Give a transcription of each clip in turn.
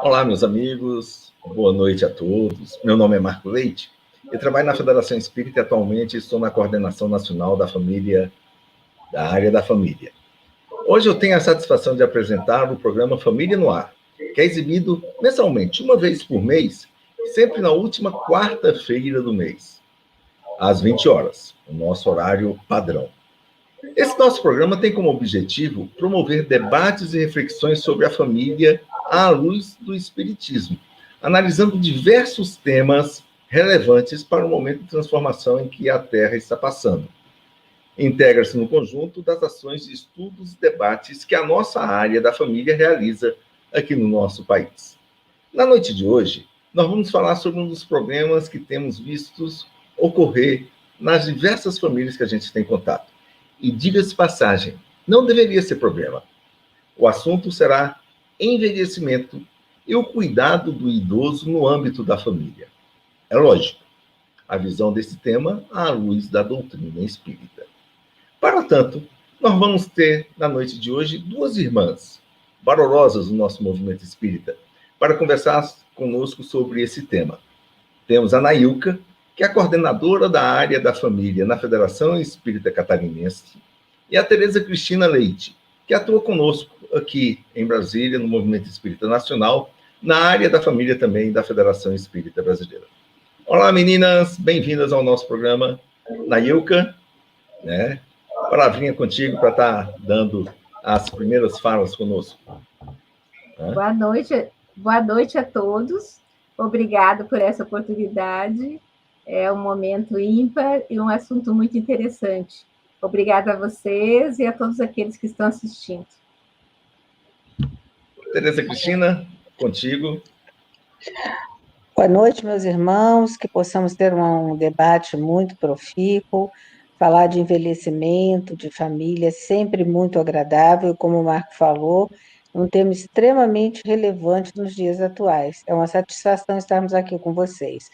Olá, meus amigos, boa noite a todos. Meu nome é Marco Leite, eu trabalho na Federação Espírita e atualmente estou na coordenação nacional da família, da área da família. Hoje eu tenho a satisfação de apresentar o programa Família no Ar, que é exibido mensalmente, uma vez por mês, sempre na última quarta-feira do mês, às 20 horas, o nosso horário padrão. Esse nosso programa tem como objetivo promover debates e reflexões sobre a família à luz do Espiritismo, analisando diversos temas relevantes para o momento de transformação em que a Terra está passando. Integra-se no conjunto das ações de estudos e debates que a nossa área da família realiza aqui no nosso país. Na noite de hoje, nós vamos falar sobre um dos problemas que temos vistos ocorrer nas diversas famílias que a gente tem contato. E diga-se de passagem, não deveria ser problema. O assunto será envelhecimento e o cuidado do idoso no âmbito da família. É lógico, a visão desse tema à luz da doutrina espírita. Para tanto, nós vamos ter, na noite de hoje, duas irmãs valorosas do nosso movimento espírita, para conversar conosco sobre esse tema. Temos a Nailka, que é a coordenadora da área da família na Federação Espírita Catarinense, e a Tereza Cristina Leite, que atua conosco aqui em Brasília, no Movimento Espírita Nacional, na área da família também da Federação Espírita Brasileira. Olá, meninas, bem-vindas ao nosso programa. Nailka, né? Palavrinha contigo para estar dando as primeiras falas conosco. Boa noite a todos. Obrigado por essa oportunidade. É um momento ímpar e um assunto muito interessante. Obrigada a vocês e a todos aqueles que estão assistindo. Tereza Cristina, contigo. Boa noite, meus irmãos, que possamos ter um debate muito profícuo, falar de envelhecimento, de família, sempre muito agradável, como o Marco falou, um tema extremamente relevante nos dias atuais. É uma satisfação estarmos aqui com vocês.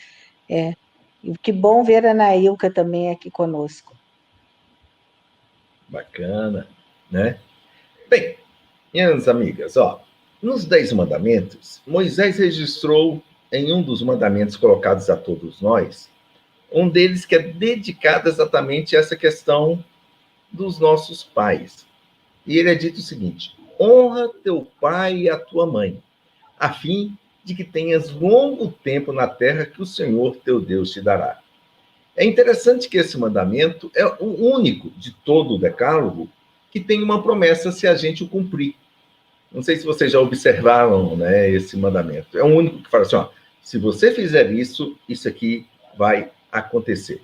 E que bom ver a Nailka também aqui conosco. Bacana, né? Bem, minhas amigas, nos 10 mandamentos, Moisés registrou em um dos mandamentos colocados a todos nós, um deles que é dedicado exatamente a essa questão dos nossos pais. E ele é dito o seguinte: honra teu pai e a tua mãe, a fim de que tenhas longo tempo na terra que o Senhor teu Deus te dará. É interessante que esse mandamento é o único de todo o decálogo que tem uma promessa se a gente o cumprir. Não sei se vocês já observaram, né, esse mandamento. É o único que fala assim, se você fizer isso, isso aqui vai acontecer,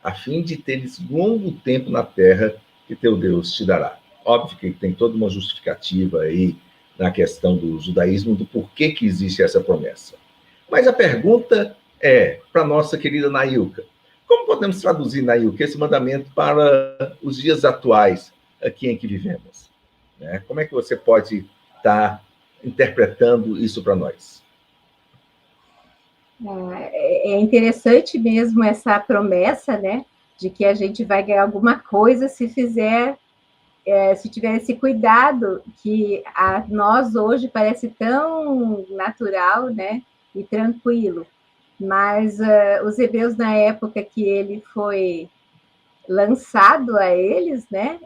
a fim de teres longo tempo na terra que teu Deus te dará. Óbvio que tem toda uma justificativa aí na questão do judaísmo, do porquê que existe essa promessa. Mas a pergunta é para nossa querida Nailka: como podemos traduzir, Nailka, esse mandamento para os dias atuais aqui em que vivemos? Né? Como é que você pode estar interpretando isso para nós? É interessante mesmo essa promessa, né, de que a gente vai ganhar alguma coisa se fizer, se tiver esse cuidado que a nós hoje parece tão natural, né, e tranquilo. Mas os hebreus, na época que ele foi lançado a eles, né,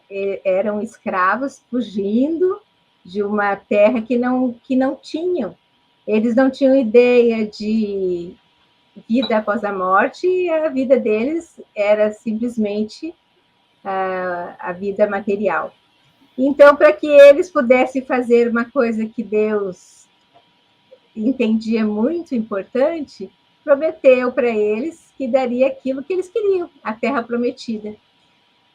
eram escravos fugindo de uma terra que não tinham. Eles não tinham ideia de vida após a morte, e a vida deles era simplesmente a vida material. Então, para que eles pudessem fazer uma coisa que Deus entendia muito importante, prometeu para eles que daria aquilo que eles queriam, a terra prometida.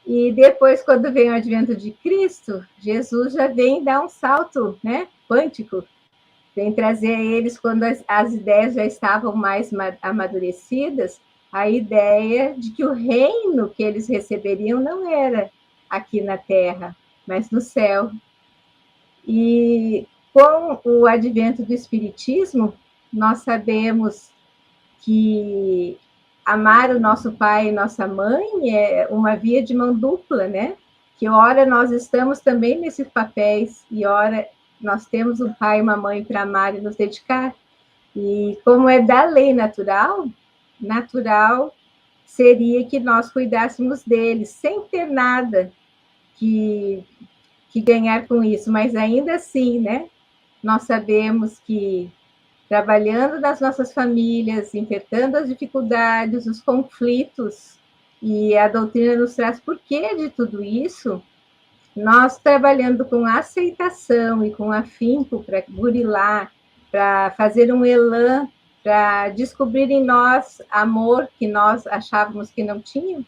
E depois, quando vem o advento de Cristo, Jesus já vem dar um salto, né, quântico, vem trazer a eles, quando as ideias já estavam mais amadurecidas, a ideia de que o reino que eles receberiam não era aqui na terra, mas no céu. E com o advento do Espiritismo, nós sabemos que amar o nosso pai e nossa mãe é uma via de mão dupla, né? Que ora nós estamos também nesses papéis e ora nós temos um pai e uma mãe para amar e nos dedicar. E como é da lei natural, natural seria que nós cuidássemos deles, sem ter nada que, que ganhar com isso, mas ainda assim, né? Nós sabemos que trabalhando nas nossas famílias, enfrentando as dificuldades, os conflitos, e a doutrina nos traz porquê de tudo isso, nós trabalhando com aceitação e com afinco para burilar, para fazer um elan, para descobrir em nós amor que nós achávamos que não tínhamos,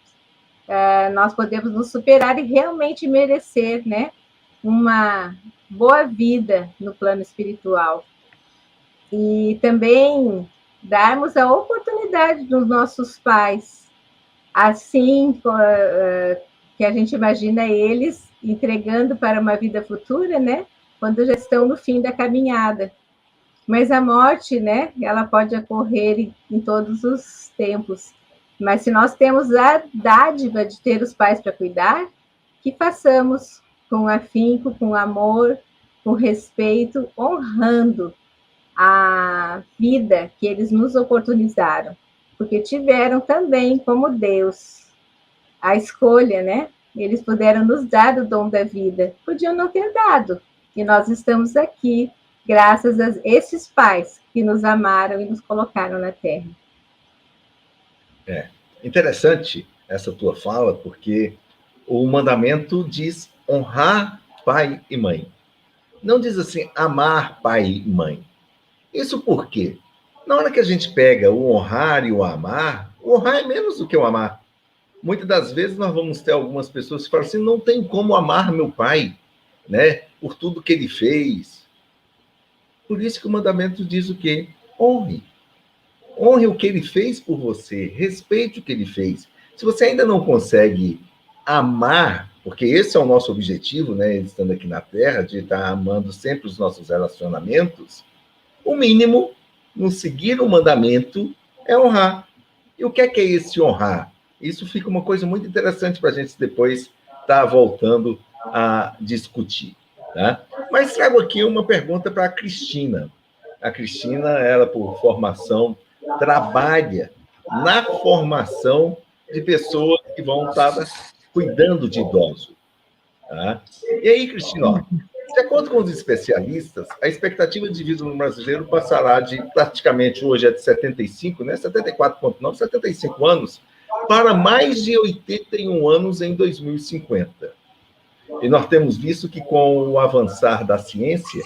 nós podemos nos superar e realmente merecer, né, uma boa vida no plano espiritual. E também darmos a oportunidade dos nossos pais, assim que a gente imagina eles entregando para uma vida futura, né? Quando já estão no fim da caminhada. Mas a morte, né? Ela pode ocorrer em todos os tempos. Mas se nós temos a dádiva de ter os pais para cuidar, que façamos com afinco, com amor, com respeito, honrando a vida que eles nos oportunizaram, porque tiveram também, como Deus, a escolha, né? Eles puderam nos dar o dom da vida, podiam não ter dado, e nós estamos aqui graças a esses pais que nos amaram e nos colocaram na terra. É interessante essa tua fala, porque o mandamento diz honrar pai e mãe. Não diz assim, amar pai e mãe. Isso por quê? Na hora que a gente pega o honrar e o amar é menos do que o amar. Muitas das vezes nós vamos ter algumas pessoas que falam assim, não tem como amar meu pai, né? Por tudo que ele fez. Por isso que o mandamento diz o quê? Honre. Honre o que ele fez por você, respeite o que ele fez. Se você ainda não consegue amar, porque esse é o nosso objetivo, né, estando aqui na Terra, de estar amando sempre os nossos relacionamentos, o mínimo, no seguir o mandamento, é honrar. E o que é esse honrar? Isso fica uma coisa muito interessante para a gente depois estar voltando a discutir. Tá? Mas trago aqui uma pergunta para a Cristina. A Cristina, ela, por formação, trabalha na formação de pessoas que vão estar cuidando de idosos. Tá? E aí, Cristina, ó, de acordo com os especialistas, a expectativa de vida no brasileiro passará de praticamente hoje é de 75, né? 74,9, 75 anos, para mais de 81 anos em 2050. E nós temos visto que com o avançar da ciência,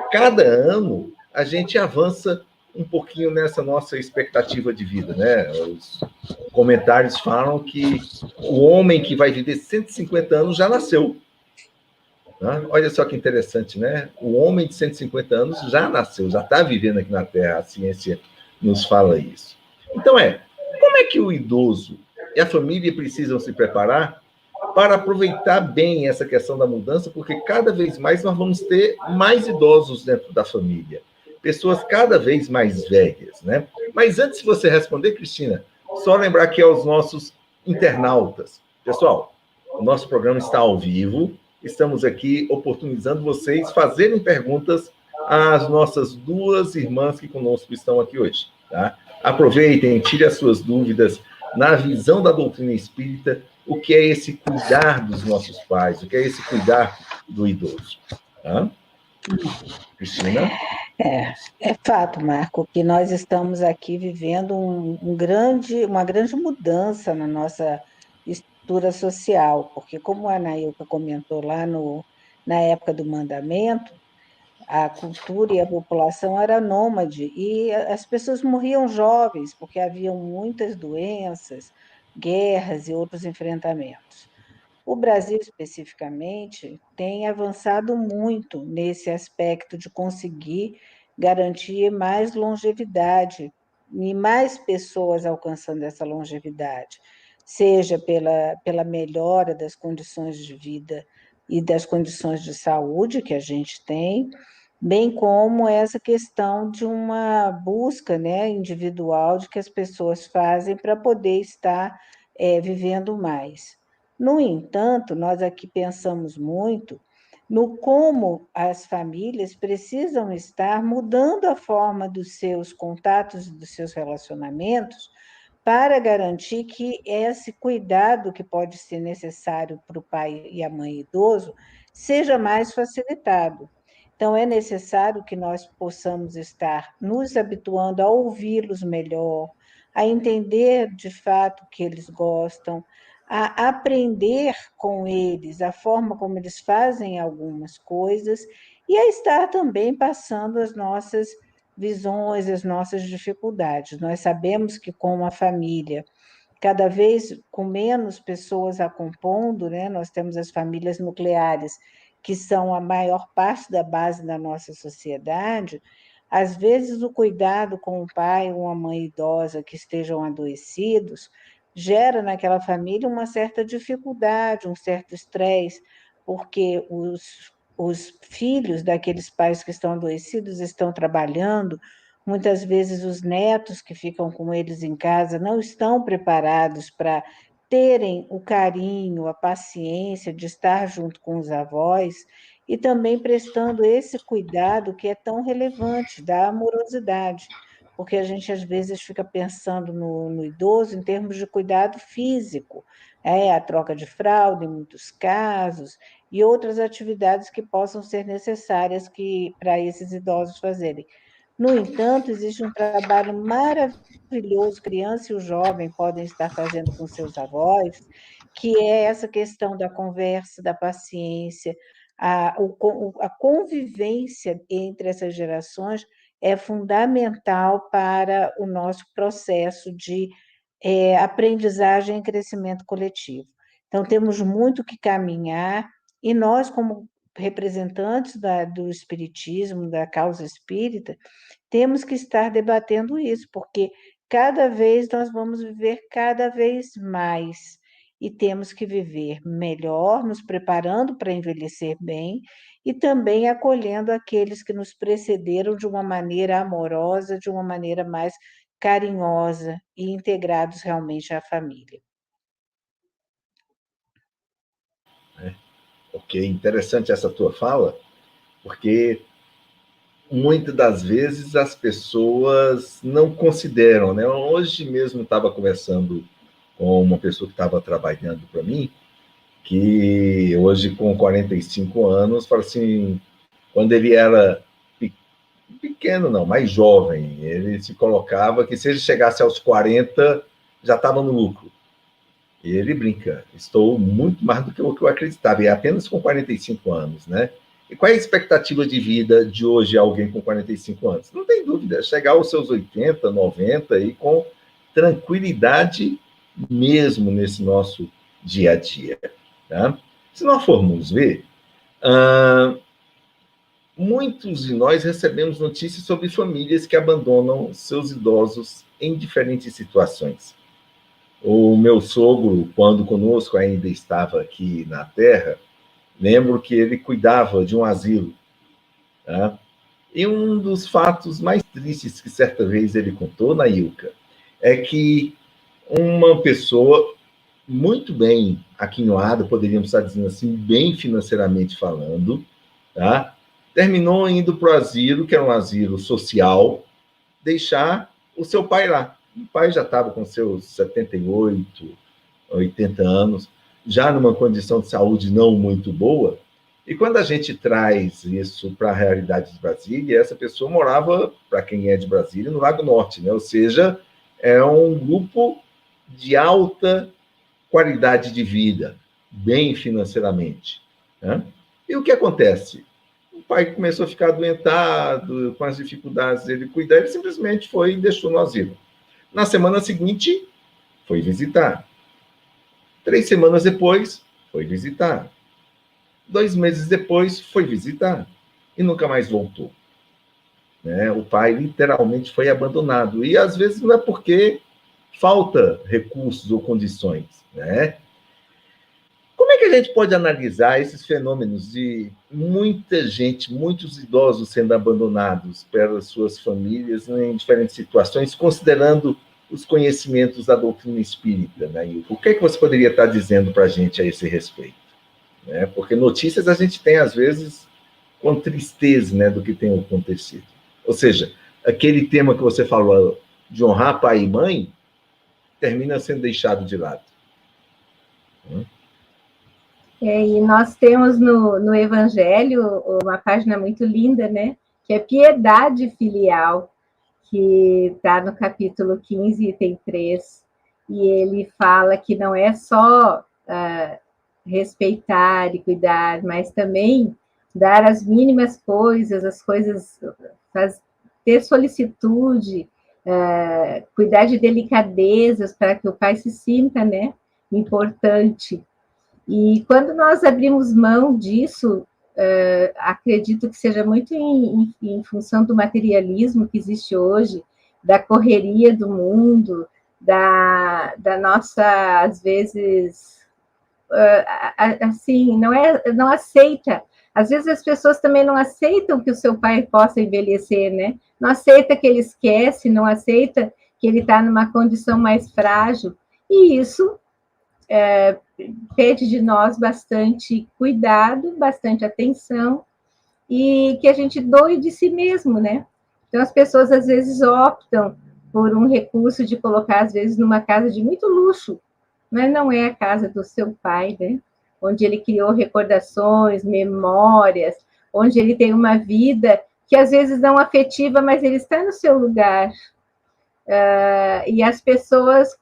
cada ano a gente avança um pouquinho nessa nossa expectativa de vida, né? Os comentários falam que o homem que vai viver 150 anos já nasceu. Né? Olha só que interessante, né? O homem de 150 anos já nasceu, já está vivendo aqui na Terra, a ciência nos fala isso. Então como é que o idoso e a família precisam se preparar para aproveitar bem essa questão da mudança, porque cada vez mais nós vamos ter mais idosos dentro da família, pessoas cada vez mais velhas, né? Mas antes de você responder, Cristina, só lembrar aqui aos nossos internautas. Pessoal, o nosso programa está ao vivo, estamos aqui oportunizando vocês fazerem perguntas às nossas duas irmãs que conosco estão aqui hoje, tá? Aproveitem, tirem as suas dúvidas na visão da doutrina espírita, o que é esse cuidar dos nossos pais, o que é esse cuidar do idoso. Tá? Cristina? É fato, Marco, que nós estamos aqui vivendo uma grande mudança na nossa estrutura social, porque como a Anailka comentou lá na época do mandamento, a cultura e a população era nômade e as pessoas morriam jovens, porque haviam muitas doenças, guerras e outros enfrentamentos. O Brasil, especificamente, tem avançado muito nesse aspecto de conseguir garantir mais longevidade e mais pessoas alcançando essa longevidade, seja pela melhora das condições de vida e das condições de saúde que a gente tem, bem como essa questão de uma busca, né, individual de que as pessoas fazem para poder estar vivendo mais. No entanto, nós aqui pensamos muito no como as famílias precisam estar mudando a forma dos seus contatos, dos seus relacionamentos, para garantir que esse cuidado que pode ser necessário para o pai e a mãe idoso seja mais facilitado. Então, é necessário que nós possamos estar nos habituando a ouvi-los melhor, a entender de fato o que eles gostam, a aprender com eles a forma como eles fazem algumas coisas e a estar também passando as nossas visões, as nossas dificuldades. Nós sabemos que com uma família cada vez com menos pessoas a compondo, né? Nós temos as famílias nucleares, que são a maior parte da base da nossa sociedade. Às vezes, o cuidado com o pai ou uma mãe idosa que estejam adoecidos gera naquela família uma certa dificuldade, um certo estresse, porque os filhos daqueles pais que estão adoecidos estão trabalhando. Muitas vezes os netos que ficam com eles em casa não estão preparados para terem o carinho, a paciência de estar junto com os avós e também prestando esse cuidado que é tão relevante, da amorosidade, porque a gente às vezes fica pensando no idoso em termos de cuidado físico, a troca de fralda em muitos casos, e outras atividades que possam ser necessárias para esses idosos fazerem. No entanto, existe um trabalho maravilhoso, criança e o jovem podem estar fazendo com seus avós, que é essa questão da conversa, da paciência, a convivência entre essas gerações é fundamental para o nosso processo de aprendizagem e crescimento coletivo. Então, temos muito que caminhar, e nós, como representantes do espiritismo, da causa espírita, temos que estar debatendo isso, porque cada vez nós vamos viver cada vez mais e temos que viver melhor, nos preparando para envelhecer bem e também acolhendo aqueles que nos precederam de uma maneira amorosa, de uma maneira mais carinhosa e integrados realmente à família. Ok, interessante essa tua fala, porque muitas das vezes as pessoas não consideram, né? Hoje mesmo estava conversando com uma pessoa que estava trabalhando para mim, que hoje com 45 anos, fala assim, quando ele era pequeno, não, mais jovem, ele se colocava que se ele chegasse aos 40, já estava no lucro. E ele brinca, estou muito mais do que o que eu acreditava, e é apenas com 45 anos, né? E qual é a expectativa de vida de hoje alguém com 45 anos? Não tem dúvida, chegar aos seus 80, 90 e com tranquilidade mesmo nesse nosso dia a dia. Tá? Se nós formos ver, muitos de nós recebemos notícias sobre famílias que abandonam seus idosos em diferentes situações. O meu sogro, quando conosco ainda estava aqui na Terra, lembro que ele cuidava de um asilo. Tá? E um dos fatos mais tristes que certa vez ele contou, Nailka, é que uma pessoa muito bem aquinhoada, poderíamos estar dizendo assim, bem financeiramente falando, tá? Terminou indo para o asilo, que era um asilo social, deixar o seu pai lá. O pai já estava com seus 78, 80 anos, já numa condição de saúde não muito boa, e quando a gente traz isso para a realidade de Brasília, essa pessoa morava, para quem é de Brasília, no Lago Norte, né? Ou seja, é um grupo de alta qualidade de vida, bem financeiramente. Né? E o que acontece? O pai começou a ficar adoentado, com as dificuldades dele cuidar, ele simplesmente foi e deixou no asilo. Na semana seguinte, foi visitar. 3 semanas depois, foi visitar. 2 meses depois, foi visitar. E nunca mais voltou. Né? O pai literalmente foi abandonado. E às vezes não é porque falta recursos ou condições. Né? Como é que a gente pode analisar esses fenômenos de muita gente, muitos idosos sendo abandonados pelas suas famílias em diferentes situações, considerando os conhecimentos da doutrina espírita, né? O que é que você poderia estar dizendo para a gente a esse respeito? né? Porque notícias a gente tem, às vezes, com tristeza, né, do que tem acontecido. Ou seja, aquele tema que você falou de honrar pai e mãe termina sendo deixado de lado. E nós temos no Evangelho uma página muito linda, né? Que é piedade filial, que está no capítulo 15, item 3. E ele fala que não é só respeitar e cuidar, mas também dar as mínimas coisas, as coisas, ter solicitude, cuidar de delicadezas para que o pai se sinta, né, importante. E quando nós abrimos mão disso, acredito que seja muito em função do materialismo que existe hoje, da correria do mundo, da nossa, às vezes, assim, não aceita. Às vezes as pessoas também não aceitam que o seu pai possa envelhecer, né? Não aceita que ele esquece, não aceita que ele está numa condição mais frágil. E isso pede de nós bastante cuidado, bastante atenção, e que a gente doe de si mesmo, né? Então, as pessoas, às vezes, optam por um recurso de colocar, às vezes, numa casa de muito luxo, mas não é a casa do seu pai, né? Onde ele criou recordações, memórias, onde ele tem uma vida que, às vezes, não afetiva, mas ele está no seu lugar. E as pessoas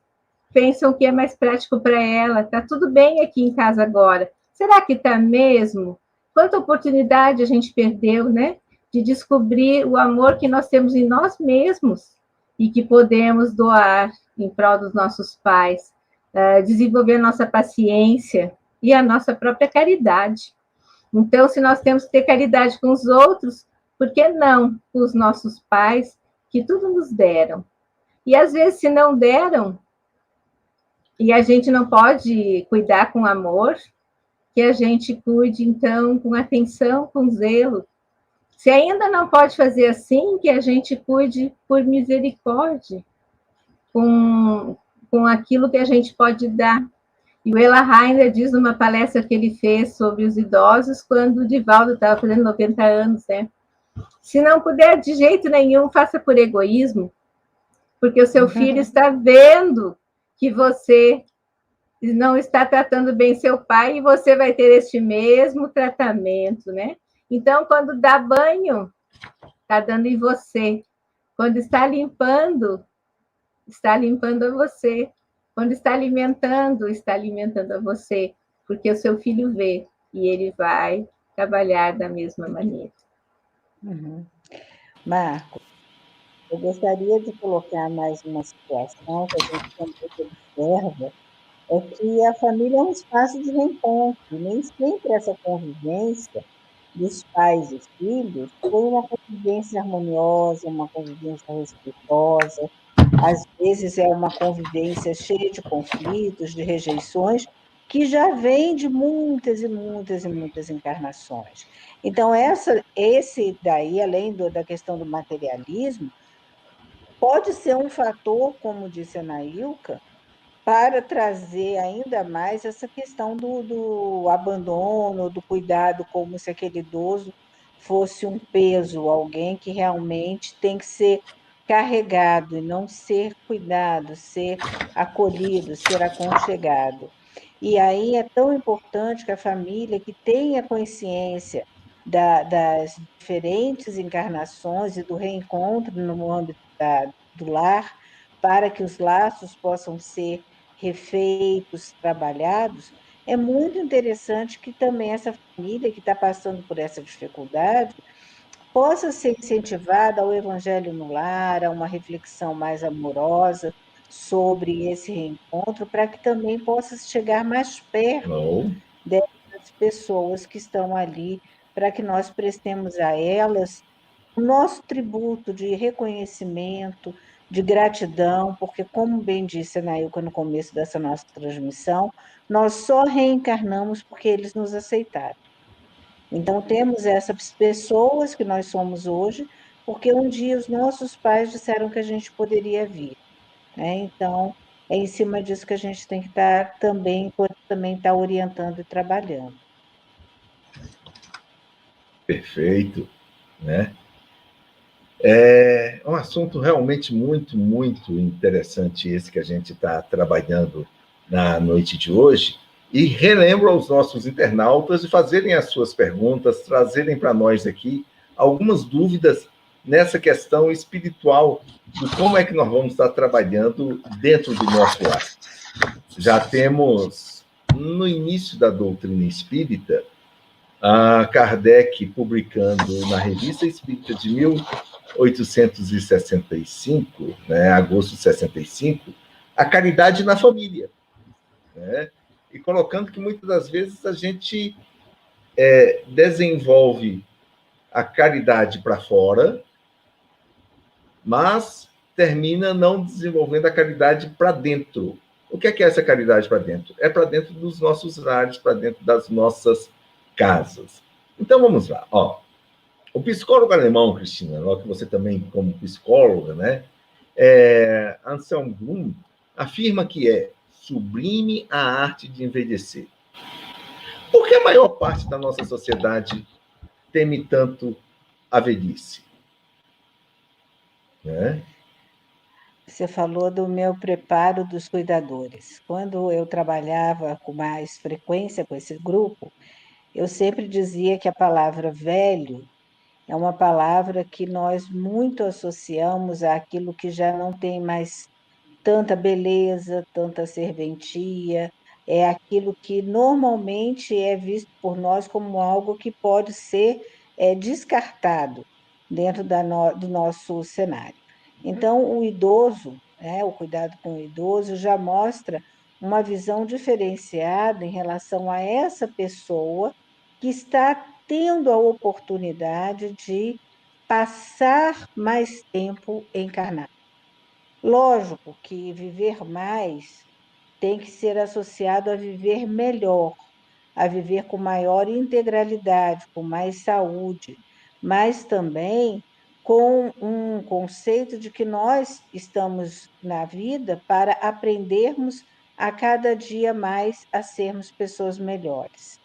pensam que é mais prático para ela. Está tudo bem aqui em casa agora. Será que está mesmo? Quanta oportunidade a gente perdeu, né? De descobrir o amor que nós temos em nós mesmos e que podemos doar em prol dos nossos pais, desenvolver a nossa paciência e a nossa própria caridade. Então, se nós temos que ter caridade com os outros, por que não com os nossos pais, que tudo nos deram? E, às vezes, se não deram, e a gente não pode cuidar com amor, que a gente cuide, então, com atenção, com zelo. Se ainda não pode fazer assim, que a gente cuide por misericórdia, com aquilo que a gente pode dar. E o Ela Rainer diz numa palestra que ele fez sobre os idosos, quando o Divaldo estava fazendo 90 anos, né? Se não puder de jeito nenhum, faça por egoísmo, porque o seu filho está vendo que você não está tratando bem seu pai e você vai ter este mesmo tratamento, né? Então, quando dá banho, está dando em você. Quando está limpando a você. Quando está alimentando a você. Porque o seu filho vê e ele vai trabalhar da mesma maneira. Marco, eu gostaria de colocar mais uma situação que a gente também observa, é que a família é um espaço de reencontro, nem sempre essa convivência dos pais e filhos foi uma convivência harmoniosa, uma convivência respeitosa, às vezes é uma convivência cheia de conflitos, de rejeições, que já vem de muitas e muitas e muitas encarnações. Então, esse daí, além da questão do materialismo, pode ser um fator, como disse a Nailka, para trazer ainda mais essa questão do abandono, do cuidado, como se aquele idoso fosse um peso, alguém que realmente tem que ser carregado e não ser cuidado, ser acolhido, ser aconchegado. E aí é tão importante que a família que tenha consciência das diferentes encarnações e do reencontro no âmbito do lar, para que os laços possam ser refeitos, trabalhados, é muito interessante que também essa família que está passando por essa dificuldade possa ser incentivada ao evangelho no lar, a uma reflexão mais amorosa sobre esse reencontro, para que também possa chegar mais perto dessas pessoas que estão ali, para que nós prestemos a elas o nosso tributo de reconhecimento, de gratidão, porque, como bem disse a Nailka no começo dessa nossa transmissão, nós só reencarnamos porque eles nos aceitaram. Então, temos essas pessoas que nós somos hoje, porque um dia os nossos pais disseram que a gente poderia vir, né? Então, é em cima disso que a gente tem que estar também estar orientando e trabalhando. Perfeito, né? É um assunto realmente muito, muito interessante esse que a gente está trabalhando na noite de hoje. E relembro aos nossos internautas de fazerem as suas perguntas, trazerem para nós aqui algumas dúvidas nessa questão espiritual do como é que nós vamos estar trabalhando dentro do nosso lar. Já temos, no início da doutrina espírita, a Kardec publicando na Revista Espírita de 1865, né, agosto de 65, a caridade na família, né? E colocando que muitas das vezes a gente desenvolve a caridade para fora, mas termina não desenvolvendo a caridade para dentro. O que é essa caridade para dentro? É para dentro dos nossos lares, para dentro das nossas casas. Então vamos lá. Ó, o psicólogo alemão, Cristina, logo que você também como psicóloga, né? Anselm Blum afirma que é sublime a arte de envelhecer. Por que a maior parte da nossa sociedade teme tanto a velhice? Né? Você falou do meu preparo dos cuidadores. Quando eu trabalhava com mais frequência com esse grupo, eu sempre dizia que a palavra velho é uma palavra que nós muito associamos àquilo que já não tem mais tanta beleza, tanta serventia, é aquilo que normalmente é visto por nós como algo que pode ser descartado dentro do nosso cenário. Então, o idoso, né, o cuidado com o idoso, já mostra uma visão diferenciada em relação a essa pessoa que está tendo a oportunidade de passar mais tempo encarnado. Lógico que viver mais tem que ser associado a viver melhor, a viver com maior integralidade, com mais saúde, mas também com um conceito de que nós estamos na vida para aprendermos a cada dia mais a sermos pessoas melhores.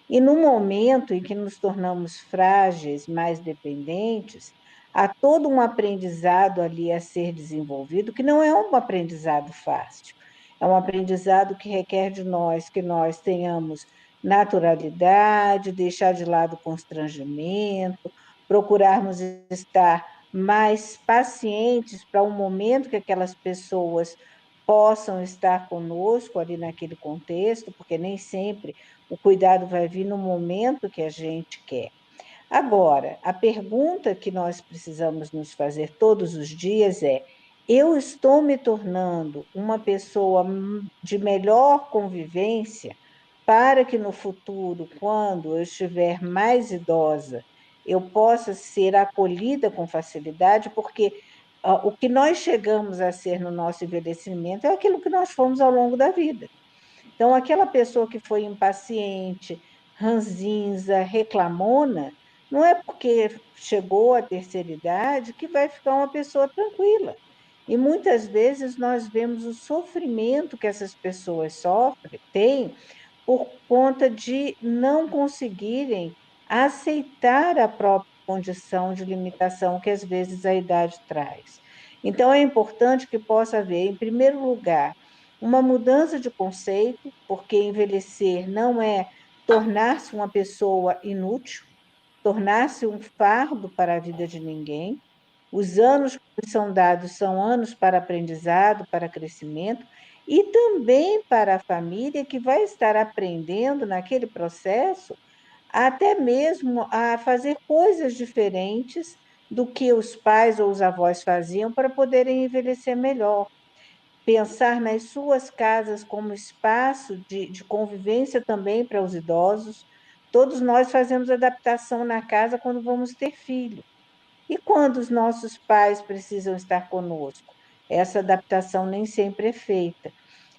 E no momento em que nos tornamos frágeis, mais dependentes, há todo um aprendizado ali a ser desenvolvido, que não é um aprendizado fácil. É um aprendizado que requer de nós que nós tenhamos naturalidade, deixar de lado o constrangimento, procurarmos estar mais pacientes para o momento que aquelas pessoas possam estar conosco ali naquele contexto, porque nem sempre o cuidado vai vir no momento que a gente quer. Agora, a pergunta que nós precisamos nos fazer todos os dias é: eu estou me tornando uma pessoa de melhor convivência para que no futuro, quando eu estiver mais idosa, eu possa ser acolhida com facilidade, porque o que nós chegamos a ser no nosso envelhecimento é aquilo que nós fomos ao longo da vida. Então, aquela pessoa que foi impaciente, ranzinza, reclamona, não é porque chegou à terceira idade que vai ficar uma pessoa tranquila. E muitas vezes nós vemos o sofrimento que essas pessoas sofrem, têm, por conta de não conseguirem aceitar a própria condição de limitação que às vezes a idade traz. Então, é importante que possa haver, em primeiro lugar, uma mudança de conceito, porque envelhecer não é tornar-se uma pessoa inútil, tornar-se um fardo para a vida de ninguém. Os anos que são dados são anos para aprendizado, para crescimento e também para a família que vai estar aprendendo naquele processo até mesmo a fazer coisas diferentes do que os pais ou os avós faziam para poderem envelhecer melhor. Pensar nas suas casas como espaço de convivência também para os idosos. Todos nós fazemos adaptação na casa quando vamos ter filho. E quando os nossos pais precisam estar conosco? Essa adaptação nem sempre é feita.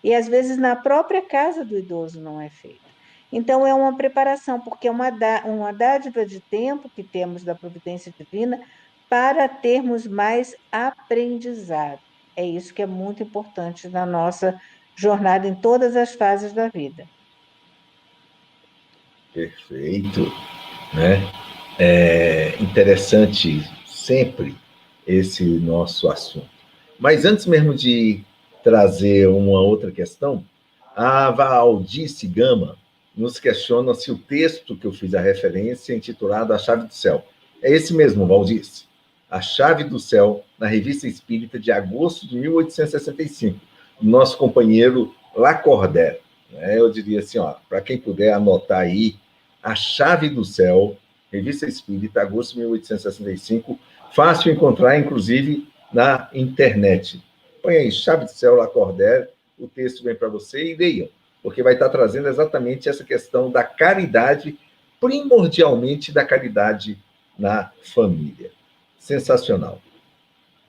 E às vezes na própria casa do idoso não é feita. Então é uma preparação, porque é uma dádiva de tempo que temos da providência divina para termos mais aprendizado. É isso que é muito importante na nossa jornada em todas as fases da vida. Perfeito, né? É interessante sempre esse nosso assunto. Mas antes mesmo de trazer uma outra questão, a Valdice Gama nos questiona se o texto que eu fiz a referência, intitulado A Chave do Céu, é esse mesmo, Valdice. A Chave do Céu, na Revista Espírita de agosto de 1865, do nosso companheiro Lacordaire. Eu diria assim, para quem puder anotar aí, A Chave do Céu, Revista Espírita, agosto de 1865, fácil encontrar, inclusive, na internet. Põe aí, Chave do Céu, Lacordaire, o texto vem para você e leiam, porque vai estar trazendo exatamente essa questão da caridade, primordialmente da caridade na família. Sensacional.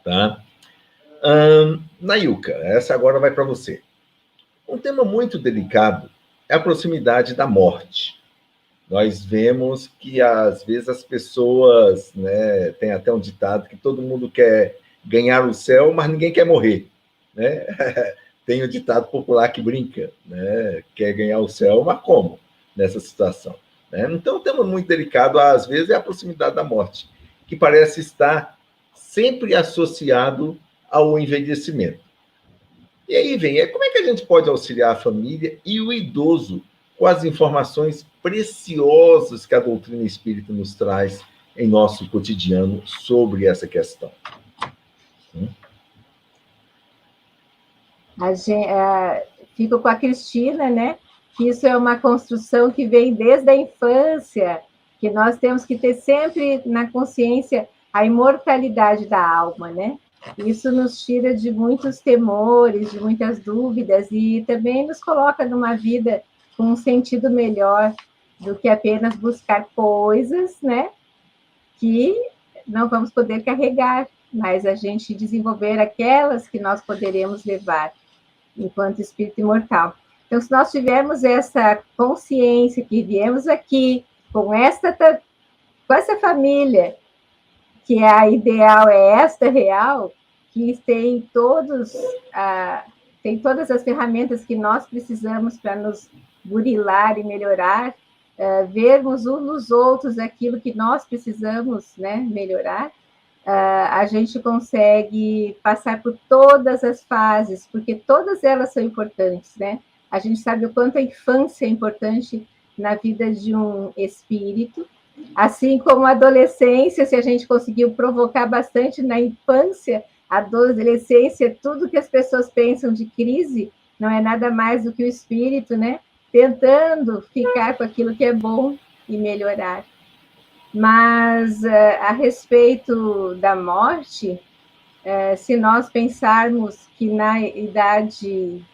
Tá? Nayuka, essa agora vai para você. Um tema muito delicado é a proximidade da morte. Nós vemos que, às vezes, as pessoas, né, tem até um ditado que todo mundo quer ganhar o céu, mas ninguém quer morrer. Né? Tem o ditado popular que brinca, né? Quer ganhar o céu, mas como nessa situação? Né? Então, um tema muito delicado, às vezes, é a proximidade da morte, que parece estar sempre associado ao envelhecimento. E aí vem, como é que a gente pode auxiliar a família e o idoso com as informações preciosas que a doutrina espírita nos traz em nosso cotidiano sobre essa questão? Fico com a Cristina, né? Que isso é uma construção que vem desde a infância, que nós temos que ter sempre na consciência a imortalidade da alma, né? Isso nos tira de muitos temores, de muitas dúvidas, e também nos coloca numa vida com um sentido melhor do que apenas buscar coisas, né? Que não vamos poder carregar, mas a gente desenvolver aquelas que nós poderemos levar enquanto espírito imortal. Então, se nós tivermos essa consciência que viemos aqui com essa família, que a ideal é esta real, que tem todas as ferramentas que nós precisamos para nos burilar e melhorar, vermos uns nos outros aquilo que nós precisamos, né, melhorar, a gente consegue passar por todas as fases, porque todas elas são importantes, né? A gente sabe o quanto a infância é importante na vida de um espírito, assim como a adolescência, se a gente conseguiu provocar bastante na infância, a adolescência, tudo que as pessoas pensam de crise, não é nada mais do que o espírito, né? Tentando ficar com aquilo que é bom e melhorar. Mas, a respeito da morte, se nós pensarmos que na idade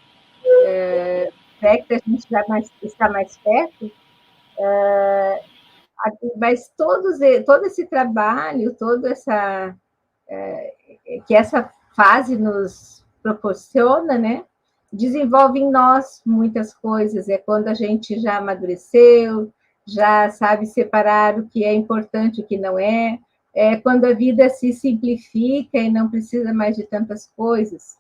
a gente já está mais perto, mas todo esse trabalho, que essa fase nos proporciona, né, desenvolve em nós muitas coisas. É quando a gente já amadureceu, já sabe separar o que é importante e o que não é. É quando a vida se simplifica e não precisa mais de tantas coisas.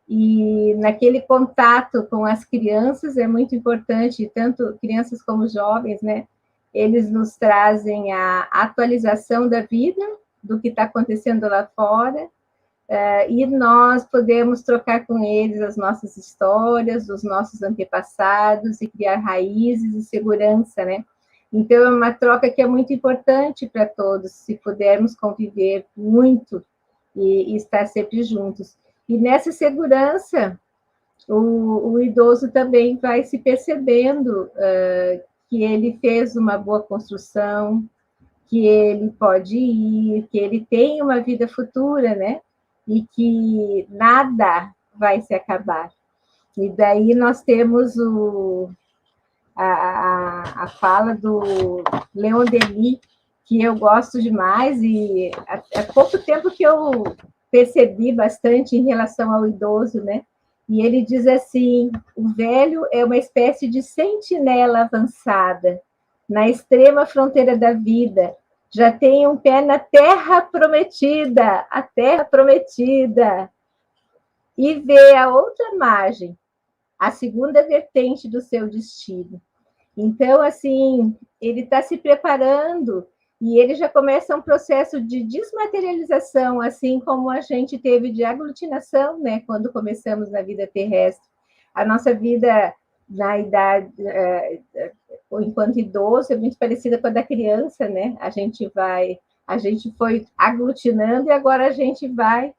E naquele contato com as crianças é muito importante, tanto crianças como jovens, né? Eles nos trazem a atualização da vida, do que está acontecendo lá fora, e nós podemos trocar com eles as nossas histórias, os nossos antepassados, e criar raízes e segurança, né? Então, é uma troca que é muito importante para todos, se pudermos conviver muito e estar sempre juntos. E nessa segurança, o idoso também vai se percebendo que ele fez uma boa construção, que ele pode ir, que ele tem uma vida futura, né? E que nada vai se acabar. E daí nós temos a fala do Leon Denis, que eu gosto demais, e há pouco tempo que eu percebi bastante em relação ao idoso, né? E ele diz assim: o velho é uma espécie de sentinela avançada, na extrema fronteira da vida, já tem um pé na terra prometida, a terra prometida, e vê a outra margem, a segunda vertente do seu destino. Então, assim, ele está se preparando, E ele já começa um processo de desmaterialização, assim como a gente teve de aglutinação, né, quando começamos na vida terrestre. A nossa vida na idade, enquanto idoso, é muito parecida com a da criança, né? A gente foi aglutinando e agora a gente vai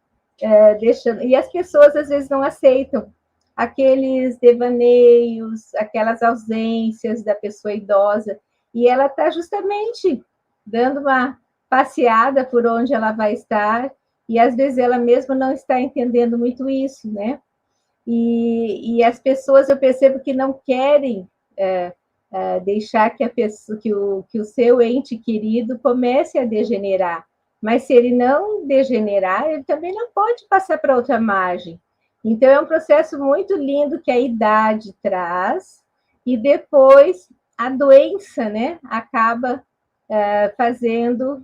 deixando. E as pessoas às vezes não aceitam aqueles devaneios, aquelas ausências da pessoa idosa, e ela está justamente dando uma passeada por onde ela vai estar, e às vezes ela mesma não está entendendo muito isso, né? E as pessoas, eu percebo que não querem deixar que que o seu ente querido comece a degenerar. Mas se ele não degenerar, ele também não pode passar para outra margem. Então, é um processo muito lindo que a idade traz, e depois a doença, né, acaba fazendo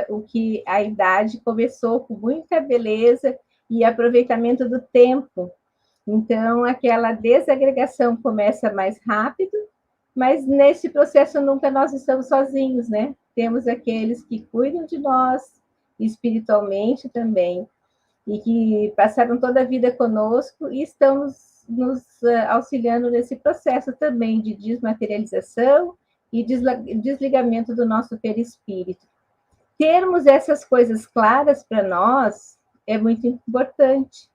o que a idade começou com muita beleza e aproveitamento do tempo. Então, aquela desagregação começa mais rápido, mas nesse processo nunca nós estamos sozinhos, né? Temos aqueles que cuidam de nós espiritualmente também, e que passaram toda a vida conosco e estão nos auxiliando nesse processo também de desmaterialização e desligamento do nosso perispírito. Termos essas coisas claras para nós é muito importante.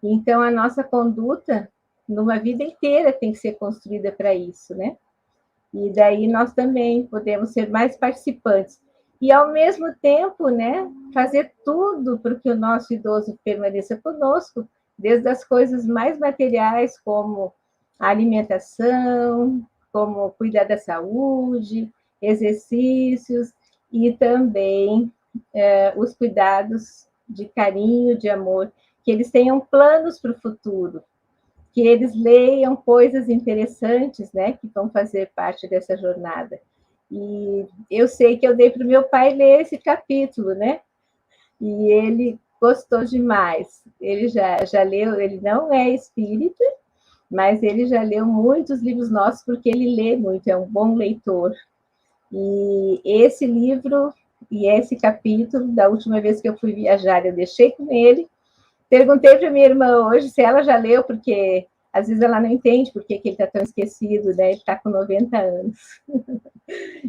Então, a nossa conduta, numa vida inteira, tem que ser construída para isso, né? E daí nós também podemos ser mais participantes. E, ao mesmo tempo, né, fazer tudo para que o nosso idoso permaneça conosco, desde as coisas mais materiais, como a alimentação, como cuidar da saúde, exercícios, e também os cuidados de carinho, de amor, que eles tenham planos para o futuro, que eles leiam coisas interessantes, né, que vão fazer parte dessa jornada. E eu sei que eu dei para o meu pai ler esse capítulo, né, e ele gostou demais. Ele já leu, ele não é espírita, mas ele já leu muitos livros nossos, porque ele lê muito, é um bom leitor. E esse livro e esse capítulo, da última vez que eu fui viajar, eu deixei com ele. Perguntei para minha irmã hoje se ela já leu, porque às vezes ela não entende por que ele está tão esquecido, né? Ele está com 90 anos.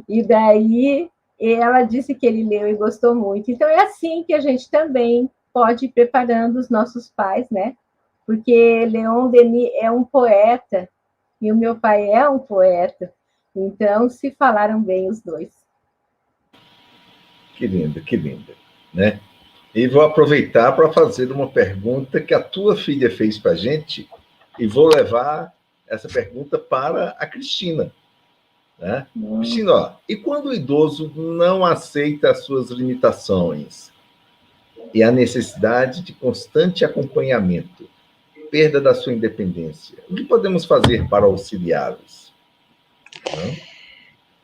E daí ela disse que ele leu e gostou muito. Então é assim que a gente também pode ir preparando os nossos pais, né? Porque Leon Denis é um poeta e o meu pai é um poeta. Então se falaram bem os dois. Que linda, né? E vou aproveitar para fazer uma pergunta que a tua filha fez para a gente, e vou levar essa pergunta para a Cristina. Né? Cristina, ó, e quando o idoso não aceita as suas limitações e a necessidade de constante acompanhamento, perda da sua independência, o que podemos fazer para auxiliá-los?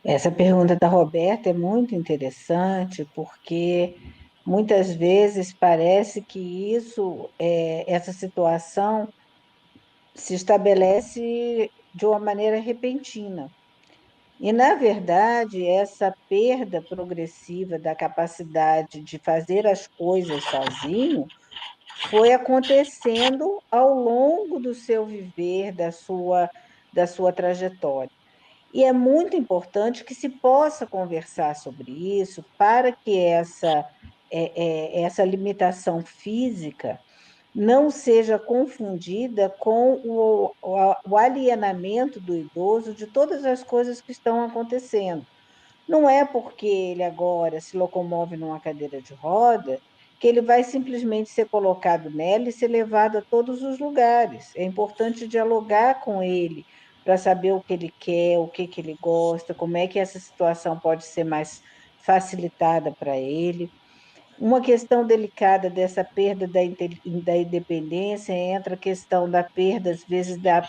Essa pergunta da Roberta é muito interessante, porque muitas vezes parece que essa situação se estabelece de uma maneira repentina. E, na verdade, essa perda progressiva da capacidade de fazer as coisas sozinho foi acontecendo ao longo do seu viver, da sua trajetória. E é muito importante que se possa conversar sobre isso para que essa limitação física não seja confundida com o alienamento do idoso de todas as coisas que estão acontecendo. Não é porque ele agora se locomove numa cadeira de roda que ele vai simplesmente ser colocado nela e ser levado a todos os lugares. É importante dialogar com ele para saber o que ele quer, o que ele gosta, como é que essa situação pode ser mais facilitada para ele. Uma questão delicada dessa perda da independência entra a questão da perda, às vezes, da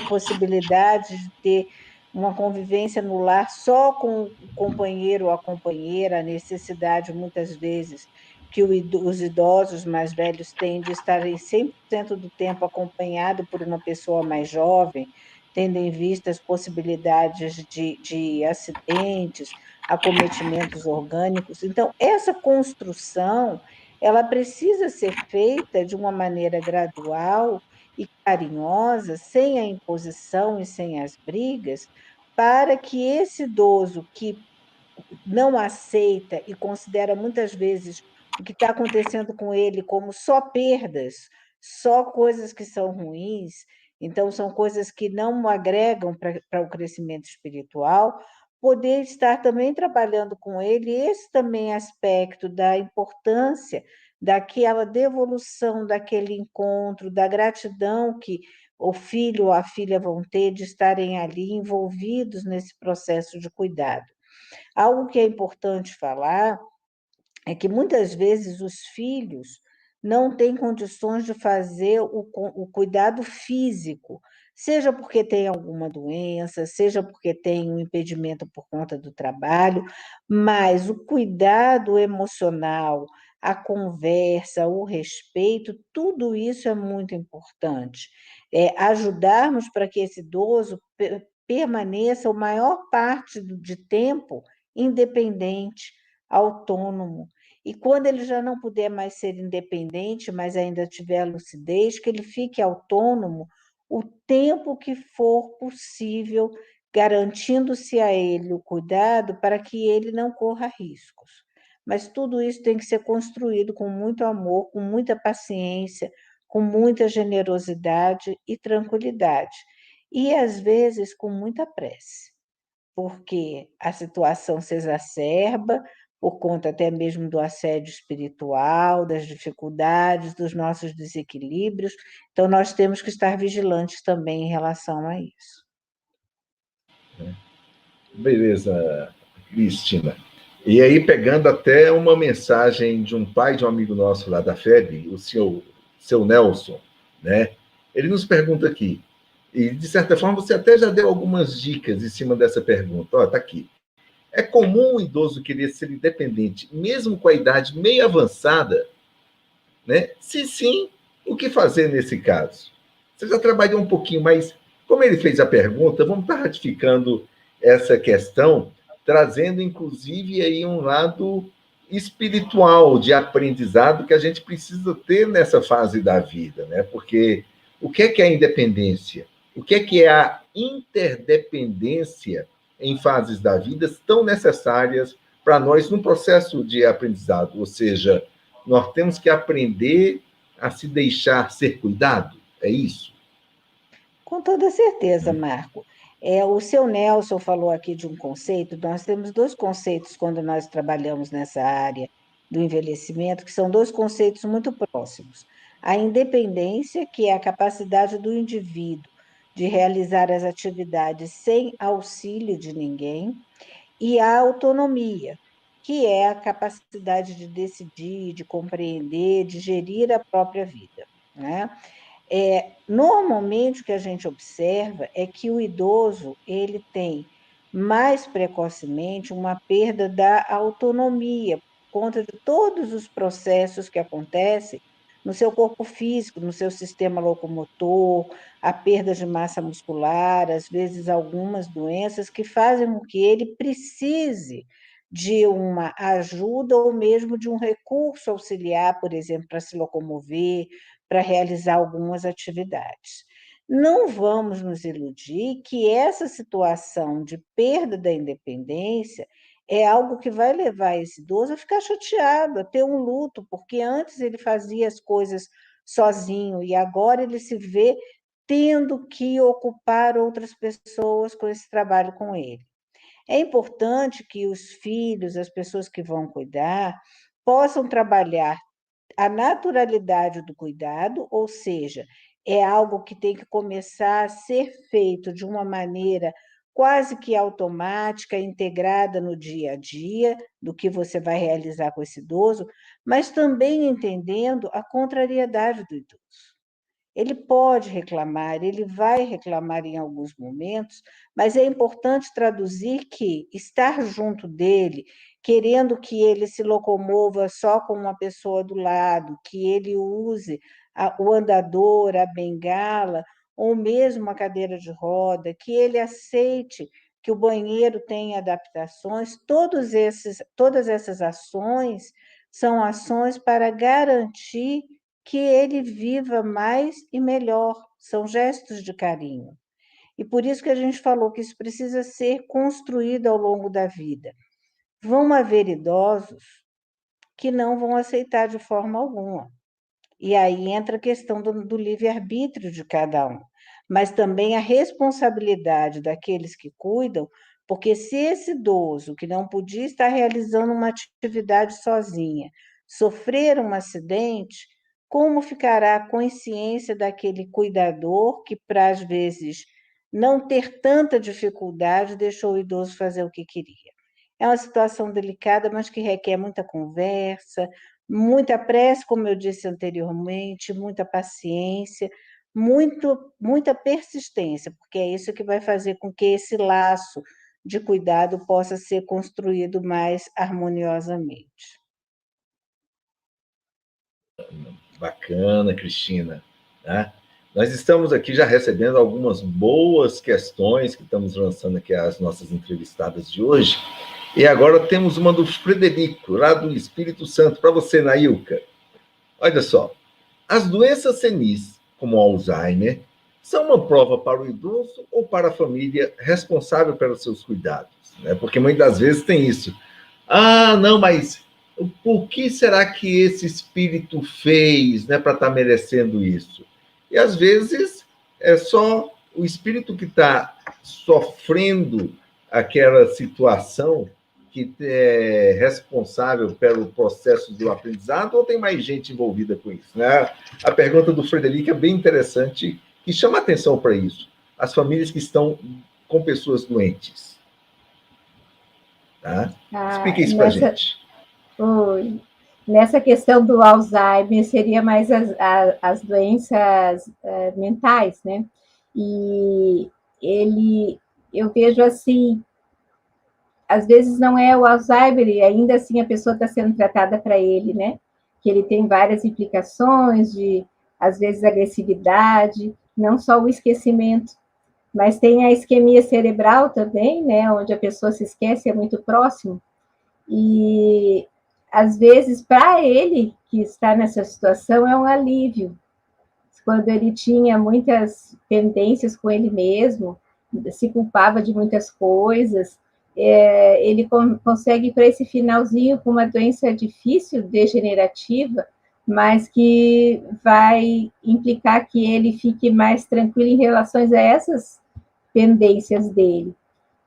possibilidade de ter uma convivência no lar só com o companheiro ou a companheira, a necessidade, muitas vezes, que os idosos mais velhos têm de estarem 100% do tempo acompanhado por uma pessoa mais jovem, tendo em vista as possibilidades de acidentes, acometimentos orgânicos. Então, essa construção, ela precisa ser feita de uma maneira gradual e carinhosa, sem a imposição e sem as brigas, para que esse idoso que não aceita e considera muitas vezes o que está acontecendo com ele como só perdas, só coisas que são ruins, então são coisas que não agregam para o crescimento espiritual, poder estar também trabalhando com ele esse também aspecto da importância daquela devolução, daquele encontro, da gratidão que o filho ou a filha vão ter de estarem ali envolvidos nesse processo de cuidado. Algo que é importante falar é que muitas vezes os filhos não têm condições de fazer o cuidado físico, seja porque tem alguma doença, seja porque tem um impedimento por conta do trabalho, mas o cuidado emocional, a conversa, o respeito, tudo isso é muito importante. Ajudarmos para que esse idoso permaneça a maior parte de tempo independente, autônomo. E quando ele já não puder mais ser independente, mas ainda tiver lucidez, que ele fique autônomo o tempo que for possível, garantindo-se a ele o cuidado para que ele não corra riscos. Mas tudo isso tem que ser construído com muito amor, com muita paciência, com muita generosidade e tranquilidade. E, às vezes, com muita pressa, porque a situação se exacerba por conta até mesmo do assédio espiritual, das dificuldades, dos nossos desequilíbrios. Então, nós temos que estar vigilantes também em relação a isso. Beleza, Cristina. E aí, pegando até uma mensagem de um pai de um amigo nosso lá da FEB, o seu Nelson, né? Ele nos pergunta aqui, e de certa forma você até já deu algumas dicas em cima dessa pergunta. Ó, tá aqui. É comum o idoso querer ser independente, mesmo com a idade meio avançada, né? Se sim, o que fazer nesse caso? Você já trabalhou um pouquinho, mas como ele fez a pergunta, vamos estar ratificando essa questão, trazendo inclusive aí um lado espiritual de aprendizado que a gente precisa ter nessa fase da vida, né? Porque o que é a independência? O que é a interdependência em fases da vida tão necessárias para nós no processo de aprendizado? Ou seja, nós temos que aprender a se deixar ser cuidado, é isso? Com toda certeza, Marco. O seu Nelson falou aqui de um conceito, nós temos dois conceitos quando nós trabalhamos nessa área do envelhecimento, que são dois conceitos muito próximos. A independência, que é a capacidade do indivíduo de realizar as atividades sem auxílio de ninguém, e a autonomia, que é a capacidade de decidir, de compreender, de gerir a própria vida, né? Normalmente, o que a gente observa é que o idoso ele tem mais precocemente uma perda da autonomia, por conta de todos os processos que acontecem no seu corpo físico, no seu sistema locomotor, a perda de massa muscular, às vezes algumas doenças que fazem com que ele precise de uma ajuda ou mesmo de um recurso auxiliar, por exemplo, para se locomover, para realizar algumas atividades. Não vamos nos iludir que essa situação de perda da independência é algo que vai levar esse idoso a ficar chateado, a ter um luto, porque antes ele fazia as coisas sozinho e agora ele se vê tendo que ocupar outras pessoas com esse trabalho com ele. É importante que os filhos, as pessoas que vão cuidar, possam trabalhar a naturalidade do cuidado, ou seja, é algo que tem que começar a ser feito de uma maneira quase que automática, integrada no dia a dia, do que você vai realizar com esse idoso, mas também entendendo a contrariedade do idoso. Ele pode reclamar, ele vai reclamar em alguns momentos, mas é importante traduzir que estar junto dele, querendo que ele se locomova só com uma pessoa do lado, que ele use o andador, a bengala, ou mesmo uma cadeira de roda, que ele aceite que o banheiro tem adaptações, todas essas ações são ações para garantir que ele viva mais e melhor, são gestos de carinho. E por isso que a gente falou que isso precisa ser construído ao longo da vida. Vão haver idosos que não vão aceitar de forma alguma. E aí entra a questão do livre-arbítrio de cada um, mas também a responsabilidade daqueles que cuidam, porque se esse idoso que não podia estar realizando uma atividade sozinha sofrer um acidente, como ficará a consciência daquele cuidador que, para às vezes não ter tanta dificuldade, deixou o idoso fazer o que queria? É uma situação delicada, mas que requer muita conversa, muita prece, como eu disse anteriormente, muita paciência, muita persistência, porque é isso que vai fazer com que esse laço de cuidado possa ser construído mais harmoniosamente. Bacana, Cristina. Né? Nós estamos aqui já recebendo algumas boas questões que estamos lançando aqui às nossas entrevistadas de hoje. E agora temos uma do Frederico, lá do Espírito Santo, para você, Nailka. Olha só, as doenças senis, como o Alzheimer, são uma prova para o idoso ou para a família responsável pelos seus cuidados? Né? Porque muitas vezes tem isso. Ah, não, mas por que será que esse espírito fez, né, para estar merecendo isso? E às vezes é só o espírito que está sofrendo aquela situação que é responsável pelo processo do aprendizado, ou tem mais gente envolvida com isso? Né? A pergunta do Frederico é bem interessante e chama atenção para isso. As famílias que estão com pessoas doentes. Tá? Explique isso para a gente. Nessa questão do Alzheimer, seria mais as doenças mentais, né? E eu vejo assim, às vezes não é o Alzheimer, e ainda assim a pessoa está sendo tratada para ele, né? Que ele tem várias implicações de, às vezes, agressividade, não só o esquecimento, mas tem a isquemia cerebral também, né? Onde a pessoa se esquece, é muito próximo. E, às vezes, para ele que está nessa situação, é um alívio. Quando ele tinha muitas pendências com ele mesmo, se culpava de muitas coisas, ele consegue, para esse finalzinho, com uma doença difícil, degenerativa, mas que vai implicar que ele fique mais tranquilo em relação a essas pendências dele.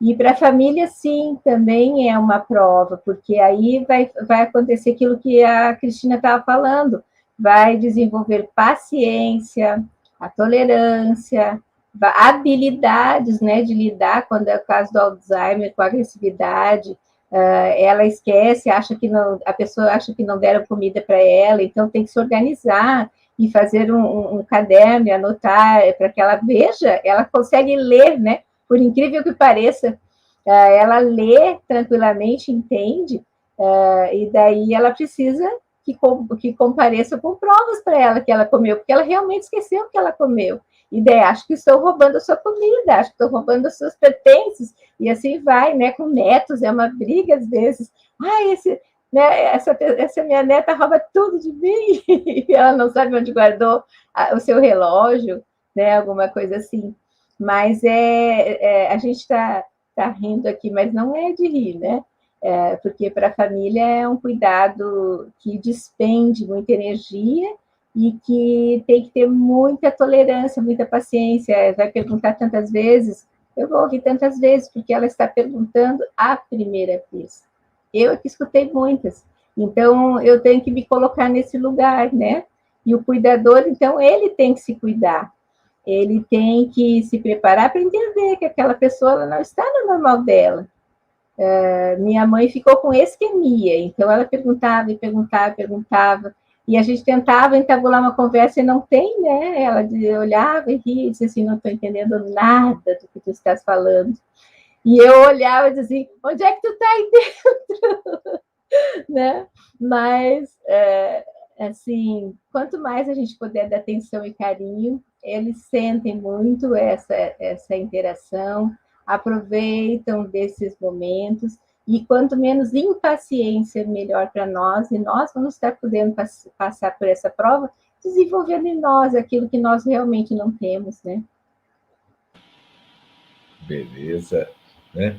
E para a família, sim, também é uma prova, porque aí vai acontecer aquilo que a Cristina estava falando, vai desenvolver paciência, a tolerância, habilidades, né, de lidar, quando é o caso do Alzheimer, com a agressividade, ela esquece, a pessoa acha que não deram comida para ela, então tem que se organizar e fazer um caderno e anotar, para que ela veja, ela consegue ler, né? Por incrível que pareça, ela lê tranquilamente, entende, e daí ela precisa que compareça com provas para ela que ela comeu, porque ela realmente esqueceu que ela comeu. E daí, acho que estou roubando a sua comida, acho que estou roubando os seus pertences, e assim vai, né? Com netos, é uma briga às vezes. Essa minha neta rouba tudo de mim, e ela não sabe onde guardou o seu relógio, né? Alguma coisa assim. Mas a gente está rindo aqui, mas não é de rir, né? Porque para a família é um cuidado que despende muita energia e que tem que ter muita tolerância, muita paciência. Vai perguntar tantas vezes, eu vou ouvir tantas vezes, porque ela está perguntando a primeira vez. Eu que escutei muitas. Então, eu tenho que me colocar nesse lugar, né? E o cuidador, então, ele tem que se cuidar. Ele tem que se preparar para entender que aquela pessoa não está no normal dela. Minha mãe ficou com isquemia, então ela perguntava e perguntava, perguntava, e a gente tentava entabular uma conversa e não tem, né? Ela olhava e ria e dizia assim, não estou entendendo nada do que tu estás falando. E eu olhava e dizia assim, onde é que tu está aí dentro? Né? Mas assim, quanto mais a gente puder dar atenção e carinho, eles sentem muito essa interação, aproveitam desses momentos, e quanto menos impaciência, melhor para nós, e nós vamos estar podendo passar por essa prova, desenvolvendo em nós aquilo que nós realmente não temos, né? Beleza, né?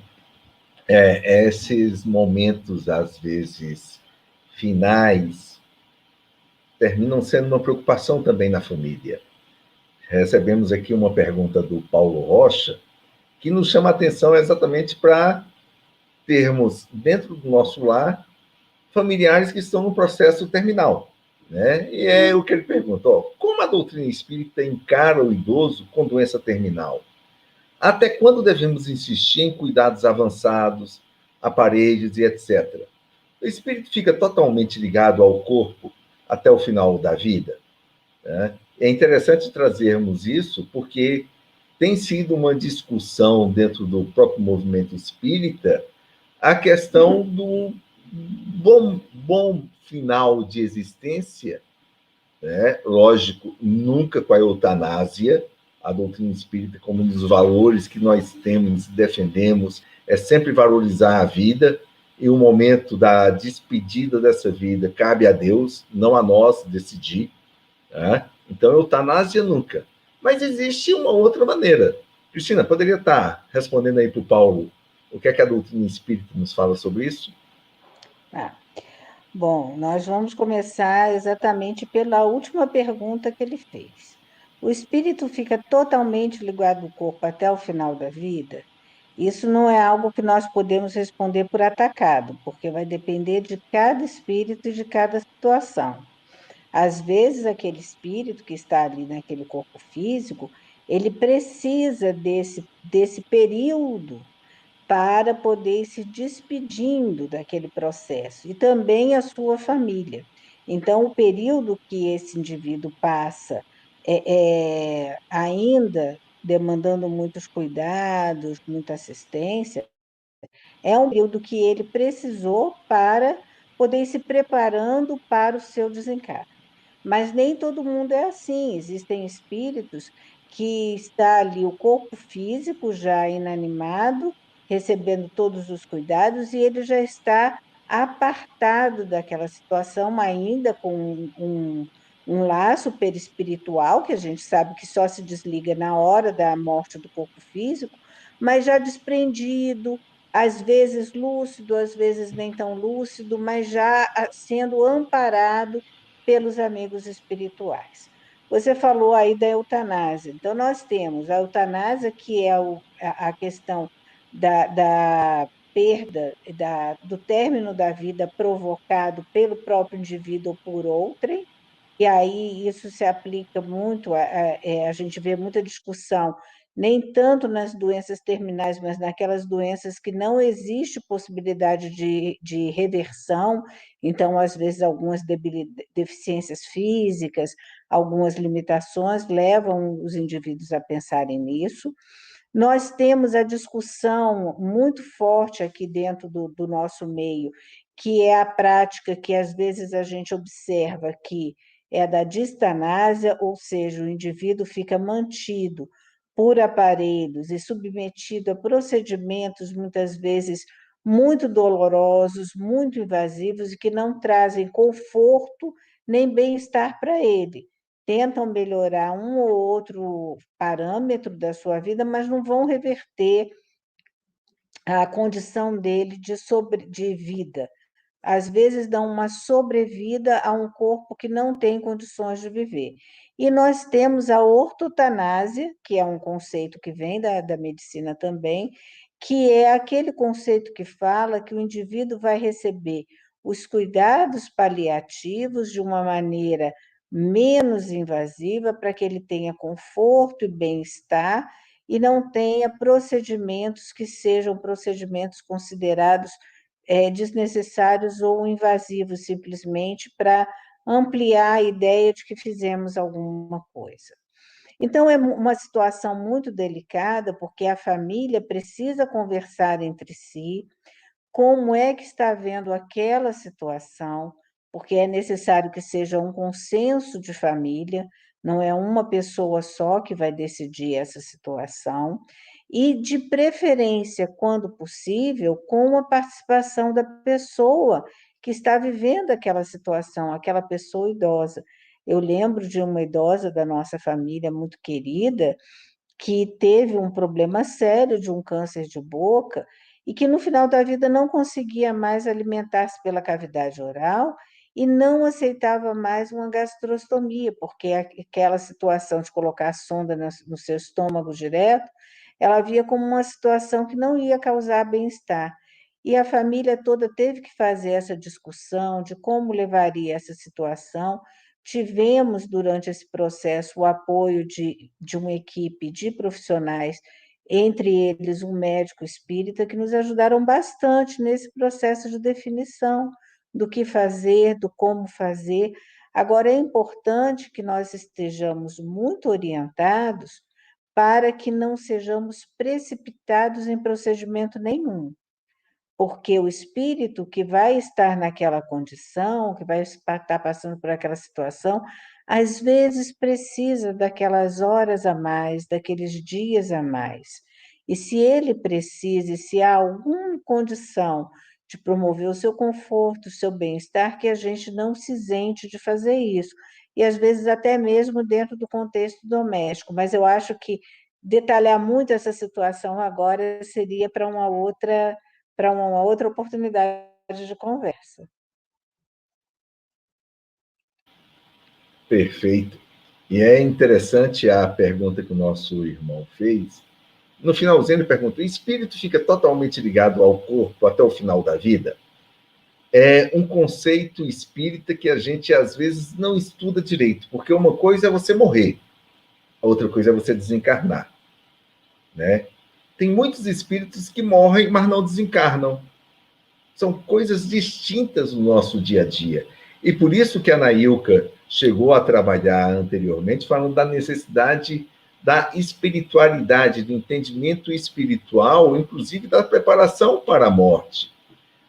Esses momentos, às vezes, finais, terminam sendo uma preocupação também na família. Recebemos aqui uma pergunta do Paulo Rocha, que nos chama a atenção exatamente para termos, dentro do nosso lar, familiares que estão no processo terminal. Né? E é o que ele pergunta: como a doutrina espírita encara o idoso com doença terminal? Até quando devemos insistir em cuidados avançados, aparelhos e etc.? O espírito fica totalmente ligado ao corpo até o final da vida? Né? É interessante trazermos isso porque tem sido uma discussão dentro do próprio movimento espírita a questão do bom final de existência, né? Lógico, nunca com a eutanásia. A doutrina espírita, como um dos valores que nós temos e defendemos, é sempre valorizar a vida, e o momento da despedida dessa vida cabe a Deus, não a nós decidir. Né? Então, eutanásia nunca. Mas existe uma outra maneira. Cristina, poderia estar respondendo aí para o Paulo o que é que a doutrina espírita nos fala sobre isso? Bom, nós vamos começar exatamente pela última pergunta que ele fez. O espírito fica totalmente ligado ao corpo até o final da vida? Isso não é algo que nós podemos responder por atacado, porque vai depender de cada espírito e de cada situação. Às vezes, aquele espírito que está ali naquele corpo físico, ele precisa desse período para poder ir se despedindo daquele processo, e também a sua família. Então, o período que esse indivíduo passa ainda demandando muitos cuidados, muita assistência, é um período que ele precisou para poder ir se preparando para o seu desencarne. Mas nem todo mundo é assim. Existem espíritos que está ali o corpo físico já inanimado, recebendo todos os cuidados, e ele já está apartado daquela situação, ainda com um laço perispiritual, que a gente sabe que só se desliga na hora da morte do corpo físico, mas já desprendido, às vezes lúcido, às vezes nem tão lúcido, mas já sendo amparado pelos amigos espirituais. Você falou aí da eutanásia. Então, nós temos a eutanásia, que é a questão da perda, do término da vida provocado pelo próprio indivíduo ou por outrem, e aí isso se aplica muito, a gente vê muita discussão, nem tanto nas doenças terminais, mas naquelas doenças que não existe possibilidade de reversão. Então, às vezes, algumas deficiências físicas, algumas limitações levam os indivíduos a pensarem nisso. Nós temos a discussão muito forte aqui dentro do nosso meio, que é a prática que às vezes a gente observa que é a da distanásia, ou seja, o indivíduo fica mantido por aparelhos e submetido a procedimentos muitas vezes muito dolorosos, muito invasivos e que não trazem conforto nem bem-estar para ele. Tentam melhorar um ou outro parâmetro da sua vida, mas não vão reverter a condição dele de vida. Às vezes dão uma sobrevida a um corpo que não tem condições de viver. E nós temos a ortotanásia, que é um conceito que vem da medicina também, que é aquele conceito que fala que o indivíduo vai receber os cuidados paliativos de uma maneira menos invasiva, para que ele tenha conforto e bem-estar e não tenha procedimentos que sejam procedimentos considerados desnecessários ou invasivos, simplesmente para ampliar a ideia de que fizemos alguma coisa. Então, é uma situação muito delicada, porque a família precisa conversar entre si como é que está vendo aquela situação, porque é necessário que seja um consenso de família, não é uma pessoa só que vai decidir essa situação, e de preferência, quando possível, com a participação da pessoa que está vivendo aquela situação, aquela pessoa idosa. Eu lembro de uma idosa da nossa família muito querida, que teve um problema sério de um câncer de boca e que no final da vida não conseguia mais alimentar-se pela cavidade oral e não aceitava mais uma gastrostomia, porque aquela situação de colocar a sonda no seu estômago direto, ela via como uma situação que não ia causar bem-estar. E a família toda teve que fazer essa discussão de como levaria essa situação. Tivemos, durante esse processo, o apoio de uma equipe de profissionais, entre eles um médico espírita, que nos ajudaram bastante nesse processo de definição do que fazer, do como fazer. Agora, é importante que nós estejamos muito orientados para que não sejamos precipitados em procedimento nenhum, porque o espírito que vai estar naquela condição, que vai estar passando por aquela situação, às vezes precisa daquelas horas a mais, daqueles dias a mais. E se ele precisa, e se há alguma condição de promover o seu conforto, o seu bem-estar, que a gente não se isente de fazer isso. E às vezes até mesmo dentro do contexto doméstico. Mas eu acho que detalhar muito essa situação agora seria para uma outra oportunidade de conversa. Perfeito. E é interessante a pergunta que o nosso irmão fez. No finalzinho ele pergunta: o espírito fica totalmente ligado ao corpo até o final da vida? É um conceito espírita que a gente às vezes não estuda direito, porque uma coisa é você morrer, a outra coisa é você desencarnar, né? Tem muitos espíritos que morrem, mas não desencarnam. São coisas distintas no nosso dia a dia. E por isso que a Nailka chegou a trabalhar anteriormente, falando da necessidade da espiritualidade, do entendimento espiritual, inclusive da preparação para a morte.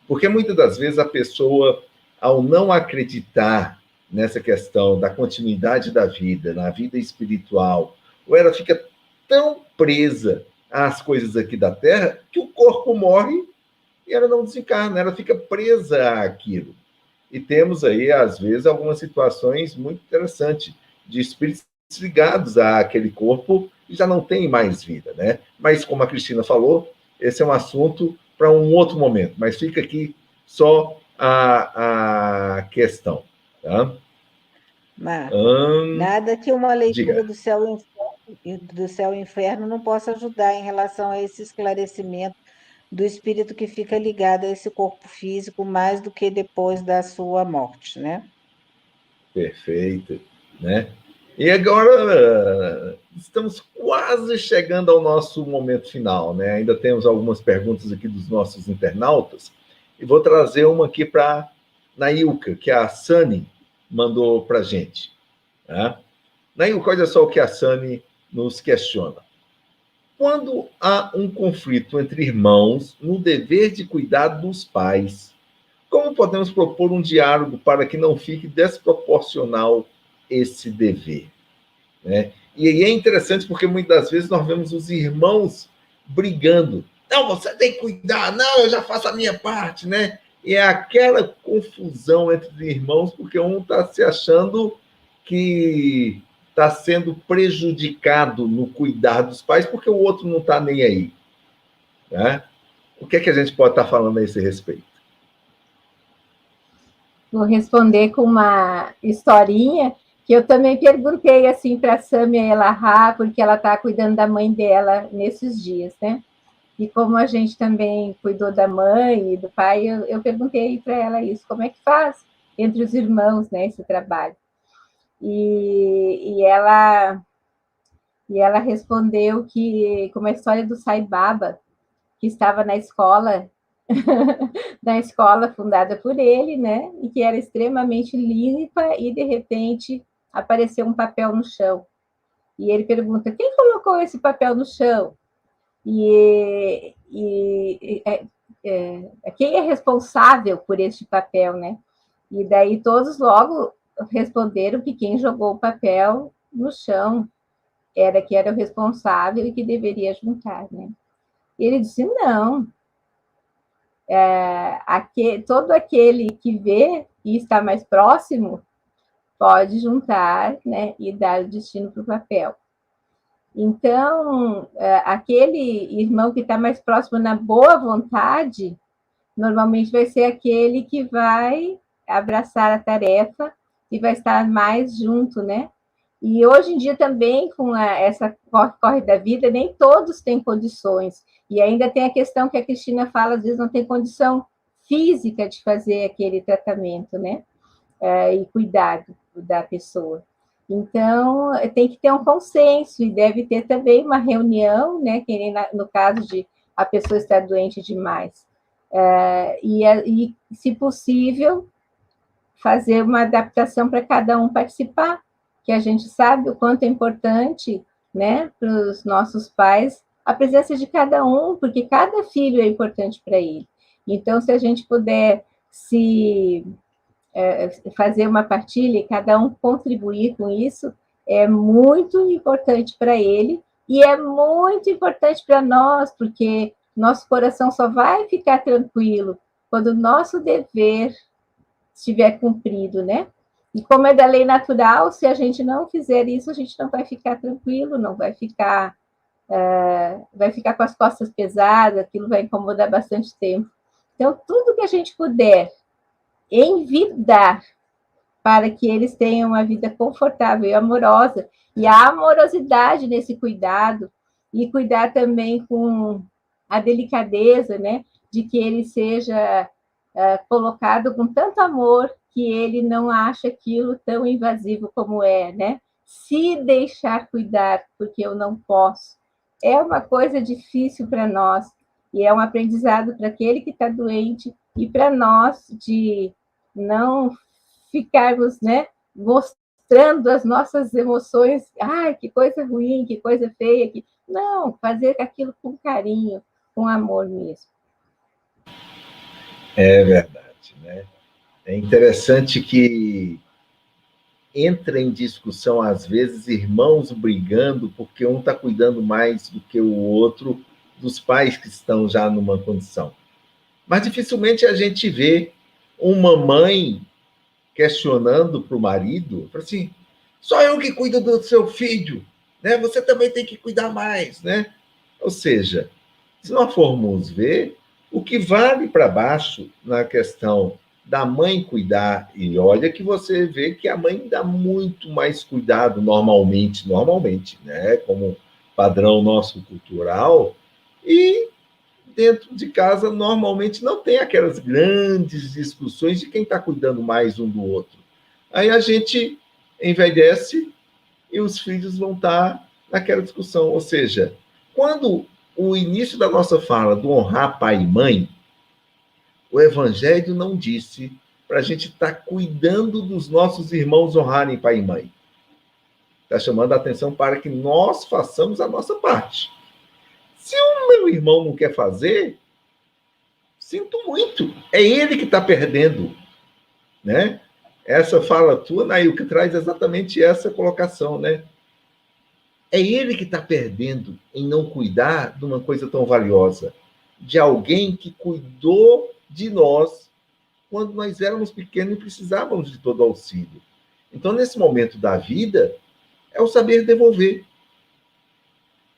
Porque muitas das vezes a pessoa, ao não acreditar nessa questão da continuidade da vida, na vida espiritual, ou ela fica tão presa às coisas aqui da Terra que o corpo morre e ela não desencarna, ela fica presa àquilo. E temos aí, às vezes, algumas situações muito interessantes de espíritos ligados àquele corpo e já não tem mais vida, né? Mas, como a Cristina falou, esse é um assunto para um outro momento, mas fica aqui só a questão. Tá? Marco, nada que uma leitura Diga. do céu e inferno não possa ajudar em relação a esse esclarecimento do espírito que fica ligado a esse corpo físico mais do que depois da sua morte, né? Perfeito, né? E agora estamos quase chegando ao nosso momento final, né? Ainda temos algumas perguntas aqui dos nossos internautas e vou trazer uma aqui para Nailka, que a Sani mandou para a gente. Né? Nailka, olha só o que a Sani nos questiona. Quando há um conflito entre irmãos no dever de cuidar dos pais, como podemos propor um diálogo para que não fique desproporcional esse dever? Né? E aí é interessante porque muitas vezes nós vemos os irmãos brigando. Não, você tem que cuidar. Não, eu já faço a minha parte, né? E é aquela confusão entre os irmãos porque um está se achando que está sendo prejudicado no cuidar dos pais porque o outro não está nem aí. Né? O que é que a gente pode estar falando a esse respeito? Vou responder com uma historinha que eu também perguntei assim para a Samia Elahá, porque ela está cuidando da mãe dela nesses dias, né? E como a gente também cuidou da mãe e do pai, eu perguntei para ela isso, como é que faz entre os irmãos, né, esse trabalho? E ela respondeu que, como a história do Sai Baba, que estava na escola da escola fundada por ele, né? E que era extremamente limpa e de repente apareceu um papel no chão. E ele pergunta: quem colocou esse papel no chão? Quem é responsável por este papel, né? E daí todos logo responderam que quem jogou o papel no chão era que era o responsável e que deveria juntar, né? E ele disse, não, todo aquele que vê e está mais próximo pode juntar, né, e dar o destino para o papel. Então, aquele irmão que está mais próximo na boa vontade, normalmente vai ser aquele que vai abraçar a tarefa e vai estar mais junto, né? E hoje em dia também, com essa corre da vida, nem todos têm condições. E ainda tem a questão que a Cristina fala, às vezes não tem condição física de fazer aquele tratamento, né? E cuidado da pessoa. Então, tem que ter um consenso e deve ter também uma reunião, né? Que nem no caso de a pessoa estar doente demais. E, se possível, fazer uma adaptação para cada um participar, que a gente sabe o quanto é importante, né, para os nossos pais, a presença de cada um, porque cada filho é importante para ele. Então, se a gente puder fazer uma partilha e cada um contribuir com isso, é muito importante para ele e é muito importante para nós, porque nosso coração só vai ficar tranquilo quando o nosso dever estiver cumprido, né? E como é da lei natural, se a gente não fizer isso, a gente não vai ficar tranquilo, não vai ficar, vai ficar com as costas pesadas, aquilo vai incomodar bastante tempo. Então, tudo que a gente puder envidar para que eles tenham uma vida confortável e amorosa, e a amorosidade nesse cuidado, e cuidar também com a delicadeza, né, de que ele seja colocado com tanto amor que ele não acha aquilo tão invasivo como é, né? Se deixar cuidar, porque eu não posso. É uma coisa difícil para nós, e é um aprendizado para aquele que está doente, e para nós de não ficarmos, né, mostrando as nossas emoções, ai, que coisa ruim, que coisa feia, não, fazer aquilo com carinho, com amor mesmo. É verdade, né? É interessante que entra em discussão, às vezes, irmãos brigando porque um está cuidando mais do que o outro dos pais que estão já numa condição. Mas dificilmente a gente vê uma mãe questionando para o marido, assim, só eu que cuido do seu filho, né? Você também tem que cuidar mais, né? Ou seja, se nós formos ver, o que vale para baixo na questão da mãe cuidar, e olha que você vê que a mãe dá muito mais cuidado normalmente, né? Como padrão nosso cultural, e dentro de casa normalmente não tem aquelas grandes discussões de quem está cuidando mais um do outro. Aí a gente envelhece e os filhos vão estar naquela discussão. Ou seja, quando o início da nossa fala do honrar pai e mãe, o Evangelho não disse para a gente estar cuidando dos nossos irmãos honrarem pai e mãe. Está chamando a atenção para que nós façamos a nossa parte. Se o meu irmão não quer fazer, sinto muito. É ele que está perdendo, né? Essa fala tua, Nailka, traz exatamente essa colocação, né? É ele que está perdendo em não cuidar de uma coisa tão valiosa, de alguém que cuidou de nós quando nós éramos pequenos e precisávamos de todo auxílio. Então, nesse momento da vida, é o saber devolver.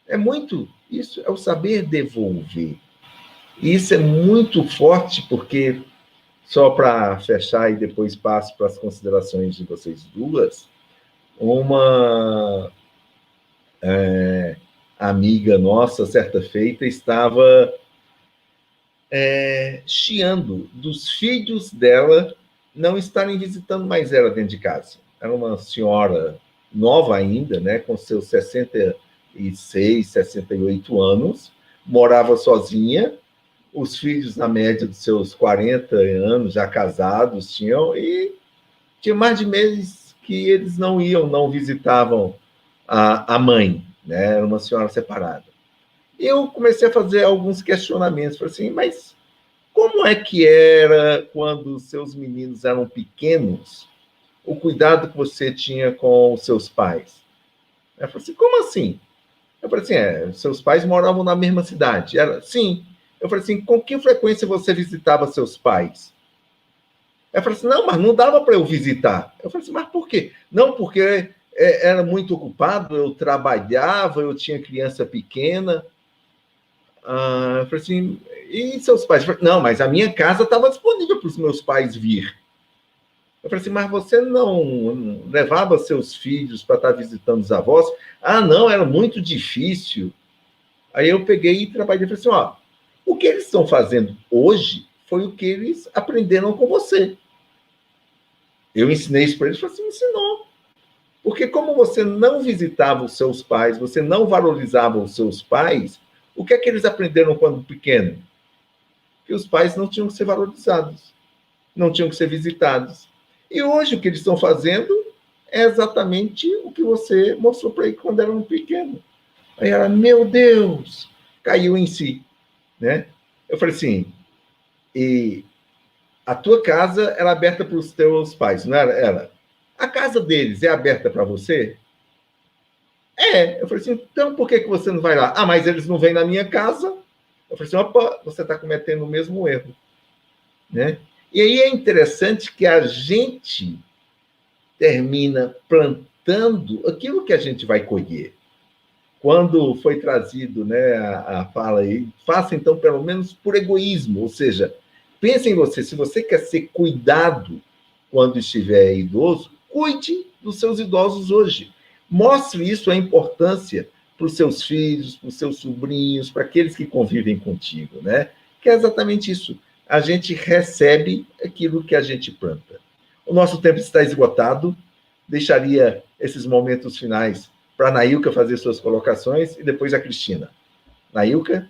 É muito isso, é o saber devolver. E isso é muito forte, porque, só para fechar e depois passo para as considerações de vocês duas, uma amiga nossa, certa feita, estava chiando dos filhos dela não estarem visitando mais ela dentro de casa. Era uma senhora nova ainda, né, com seus 66, 68 anos, morava sozinha, os filhos na média dos seus 40 anos, já casados, e tinha mais de meses que eles não visitavam a mãe, né? Era uma senhora separada. Eu comecei a fazer alguns questionamentos, falei assim, mas como é que era quando seus meninos eram pequenos, o cuidado que você tinha com os seus pais? Ela falou assim, como assim? Eu falei assim, seus pais moravam na mesma cidade. Ela, sim. Eu falei assim, com que frequência você visitava seus pais? Ela falou assim, não, mas não dava para eu visitar. Eu falei assim, mas por quê? Não, porque era muito ocupado, eu trabalhava, eu tinha criança pequena. Eu falei assim, e seus pais? Eu falei, não, mas a minha casa estava disponível para os meus pais vir. Eu falei assim, mas você não levava seus filhos para estar visitando os avós? Ah, não, era muito difícil. Aí eu peguei e trabalhei e falei assim, ó, o que eles estão fazendo hoje foi o que eles aprenderam com você. Eu ensinei isso para eles, falei assim, ensinou. Porque como você não visitava os seus pais, você não valorizava os seus pais, o que é que eles aprenderam quando pequeno? Que os pais não tinham que ser valorizados, não tinham que ser visitados. E hoje o que eles estão fazendo é exatamente o que você mostrou para ele quando eram pequenos. Aí ela, meu Deus, caiu em si, né? Eu falei assim, e a tua casa era aberta para os teus pais, não era ela? A casa deles é aberta para você? Eu falei assim, então por que você não vai lá? Ah, mas eles não vêm na minha casa. Eu falei assim, opa, você está cometendo o mesmo erro, né? E aí é interessante que a gente termina plantando aquilo que a gente vai colher. Quando foi trazido, né, a fala aí, faça então pelo menos por egoísmo, ou seja, pense em você, se você quer ser cuidado quando estiver idoso, cuide dos seus idosos hoje. Mostre isso, a importância para os seus filhos, para os seus sobrinhos, para aqueles que convivem contigo, né? Que é exatamente isso. A gente recebe aquilo que a gente planta. O nosso tempo está esgotado. Deixaria esses momentos finais para a Nailka fazer suas colocações e depois a Cristina. Nailka?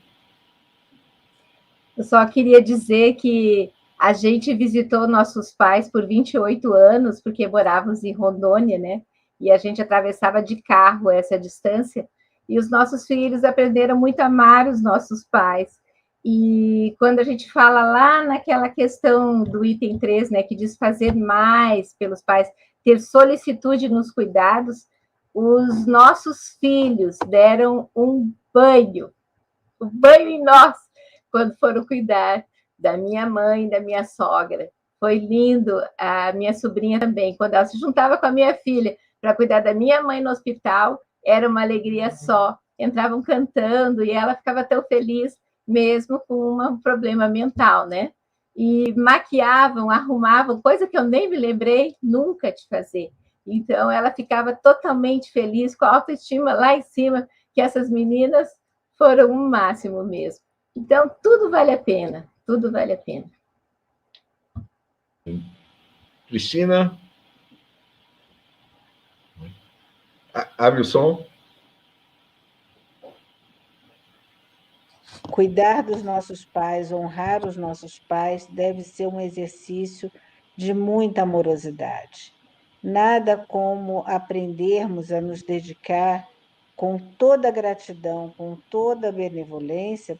Eu só queria dizer que a gente visitou nossos pais por 28 anos, porque morávamos em Rondônia, né? E a gente atravessava de carro essa distância, e os nossos filhos aprenderam muito a amar os nossos pais. E quando a gente fala lá naquela questão do item 3, né, que diz fazer mais pelos pais, ter solicitude nos cuidados, os nossos filhos deram um banho em nós, quando foram cuidar da minha mãe, da minha sogra. Foi lindo. A minha sobrinha também, quando ela se juntava com a minha filha para cuidar da minha mãe no hospital, era uma alegria só. Entravam cantando e ela ficava tão feliz, mesmo com um problema mental, né? E maquiavam, arrumavam, coisa que eu nem me lembrei nunca de fazer. Então, ela ficava totalmente feliz, com a autoestima lá em cima, que essas meninas foram o máximo mesmo. Então, tudo vale a pena, tudo vale a pena. Cristina? Abre o som. Cuidar dos nossos pais, honrar os nossos pais, deve ser um exercício de muita amorosidade. Nada como aprendermos a nos dedicar com toda gratidão, com toda benevolência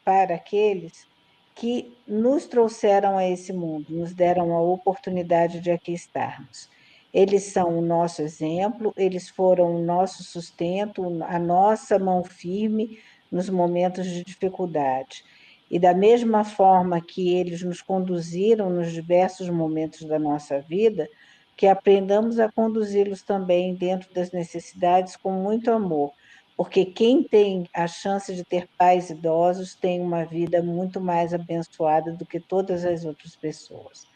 para aqueles que nos trouxeram a esse mundo, nos deram a oportunidade de aqui estarmos. Eles são o nosso exemplo, eles foram o nosso sustento, a nossa mão firme nos momentos de dificuldade. E da mesma forma que eles nos conduziram nos diversos momentos da nossa vida, que aprendamos a conduzi-los também dentro das necessidades com muito amor, porque quem tem a chance de ter pais idosos tem uma vida muito mais abençoada do que todas as outras pessoas.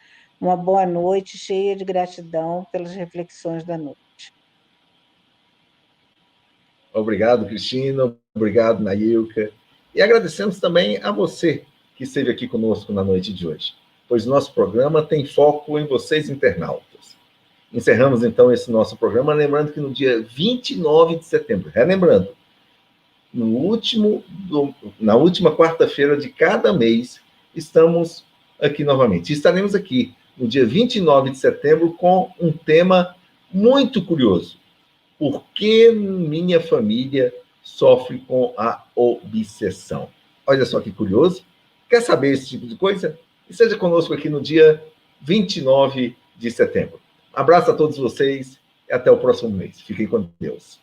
Uma boa noite, cheia de gratidão pelas reflexões da noite. Obrigado, Cristina. Obrigado, Nailka. E agradecemos também a você que esteve aqui conosco na noite de hoje, pois nosso programa tem foco em vocês, internautas. Encerramos, então, esse nosso programa, lembrando que no dia 29 de setembro, relembrando, na última quarta-feira de cada mês, estamos aqui novamente. Estaremos aqui no dia 29 de setembro com um tema muito curioso. Por que minha família sofre com a obsessão? Olha só que curioso. Quer saber esse tipo de coisa? Esteja conosco aqui no dia 29 de setembro. Abraço a todos vocês e até o próximo mês. Fiquem com Deus.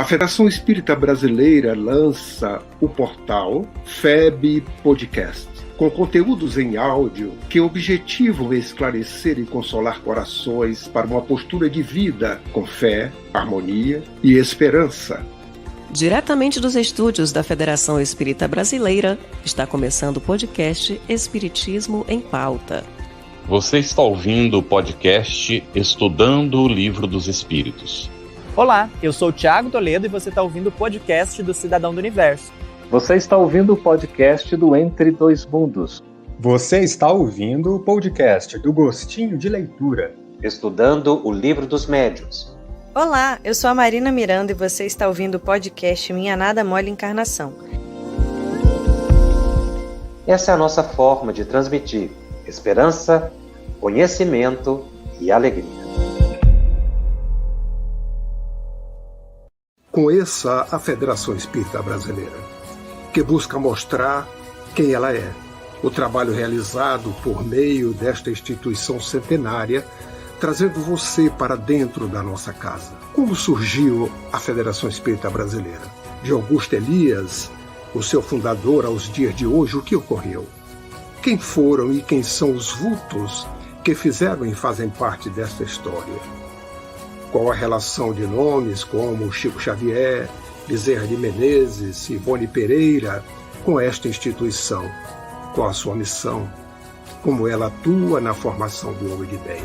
A Federação Espírita Brasileira lança o portal FEB Podcast, com conteúdos em áudio que objetivam esclarecer e consolar corações para uma postura de vida com fé, harmonia e esperança. Diretamente dos estúdios da Federação Espírita Brasileira, está começando o podcast Espiritismo em Pauta. Você está ouvindo o podcast Estudando o Livro dos Espíritos. Olá, eu sou o Thiago Toledo e você está ouvindo o podcast do Cidadão do Universo. Você está ouvindo o podcast do Entre Dois Mundos. Você está ouvindo o podcast do Gostinho de Leitura. Estudando o Livro dos Médiuns. Olá, eu sou a Marina Miranda e você está ouvindo o podcast Minha Nada Mole Encarnação. Essa é a nossa forma de transmitir esperança, conhecimento e alegria. Conheça a Federação Espírita Brasileira, que busca mostrar quem ela é. O trabalho realizado por meio desta instituição centenária, trazendo você para dentro da nossa casa. Como surgiu a Federação Espírita Brasileira? De Augusto Elias, o seu fundador, aos dias de hoje, o que ocorreu? Quem foram e quem são os vultos que fizeram e fazem parte desta história? Qual a relação de nomes como Chico Xavier, Bezerra de Menezes, Ivone Pereira com esta instituição? Qual a sua missão? Como ela atua na formação do homem de bem?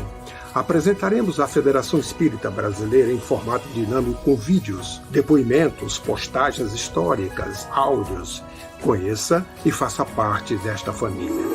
Apresentaremos a Federação Espírita Brasileira em formato dinâmico com vídeos, depoimentos, postagens históricas, áudios. Conheça e faça parte desta família.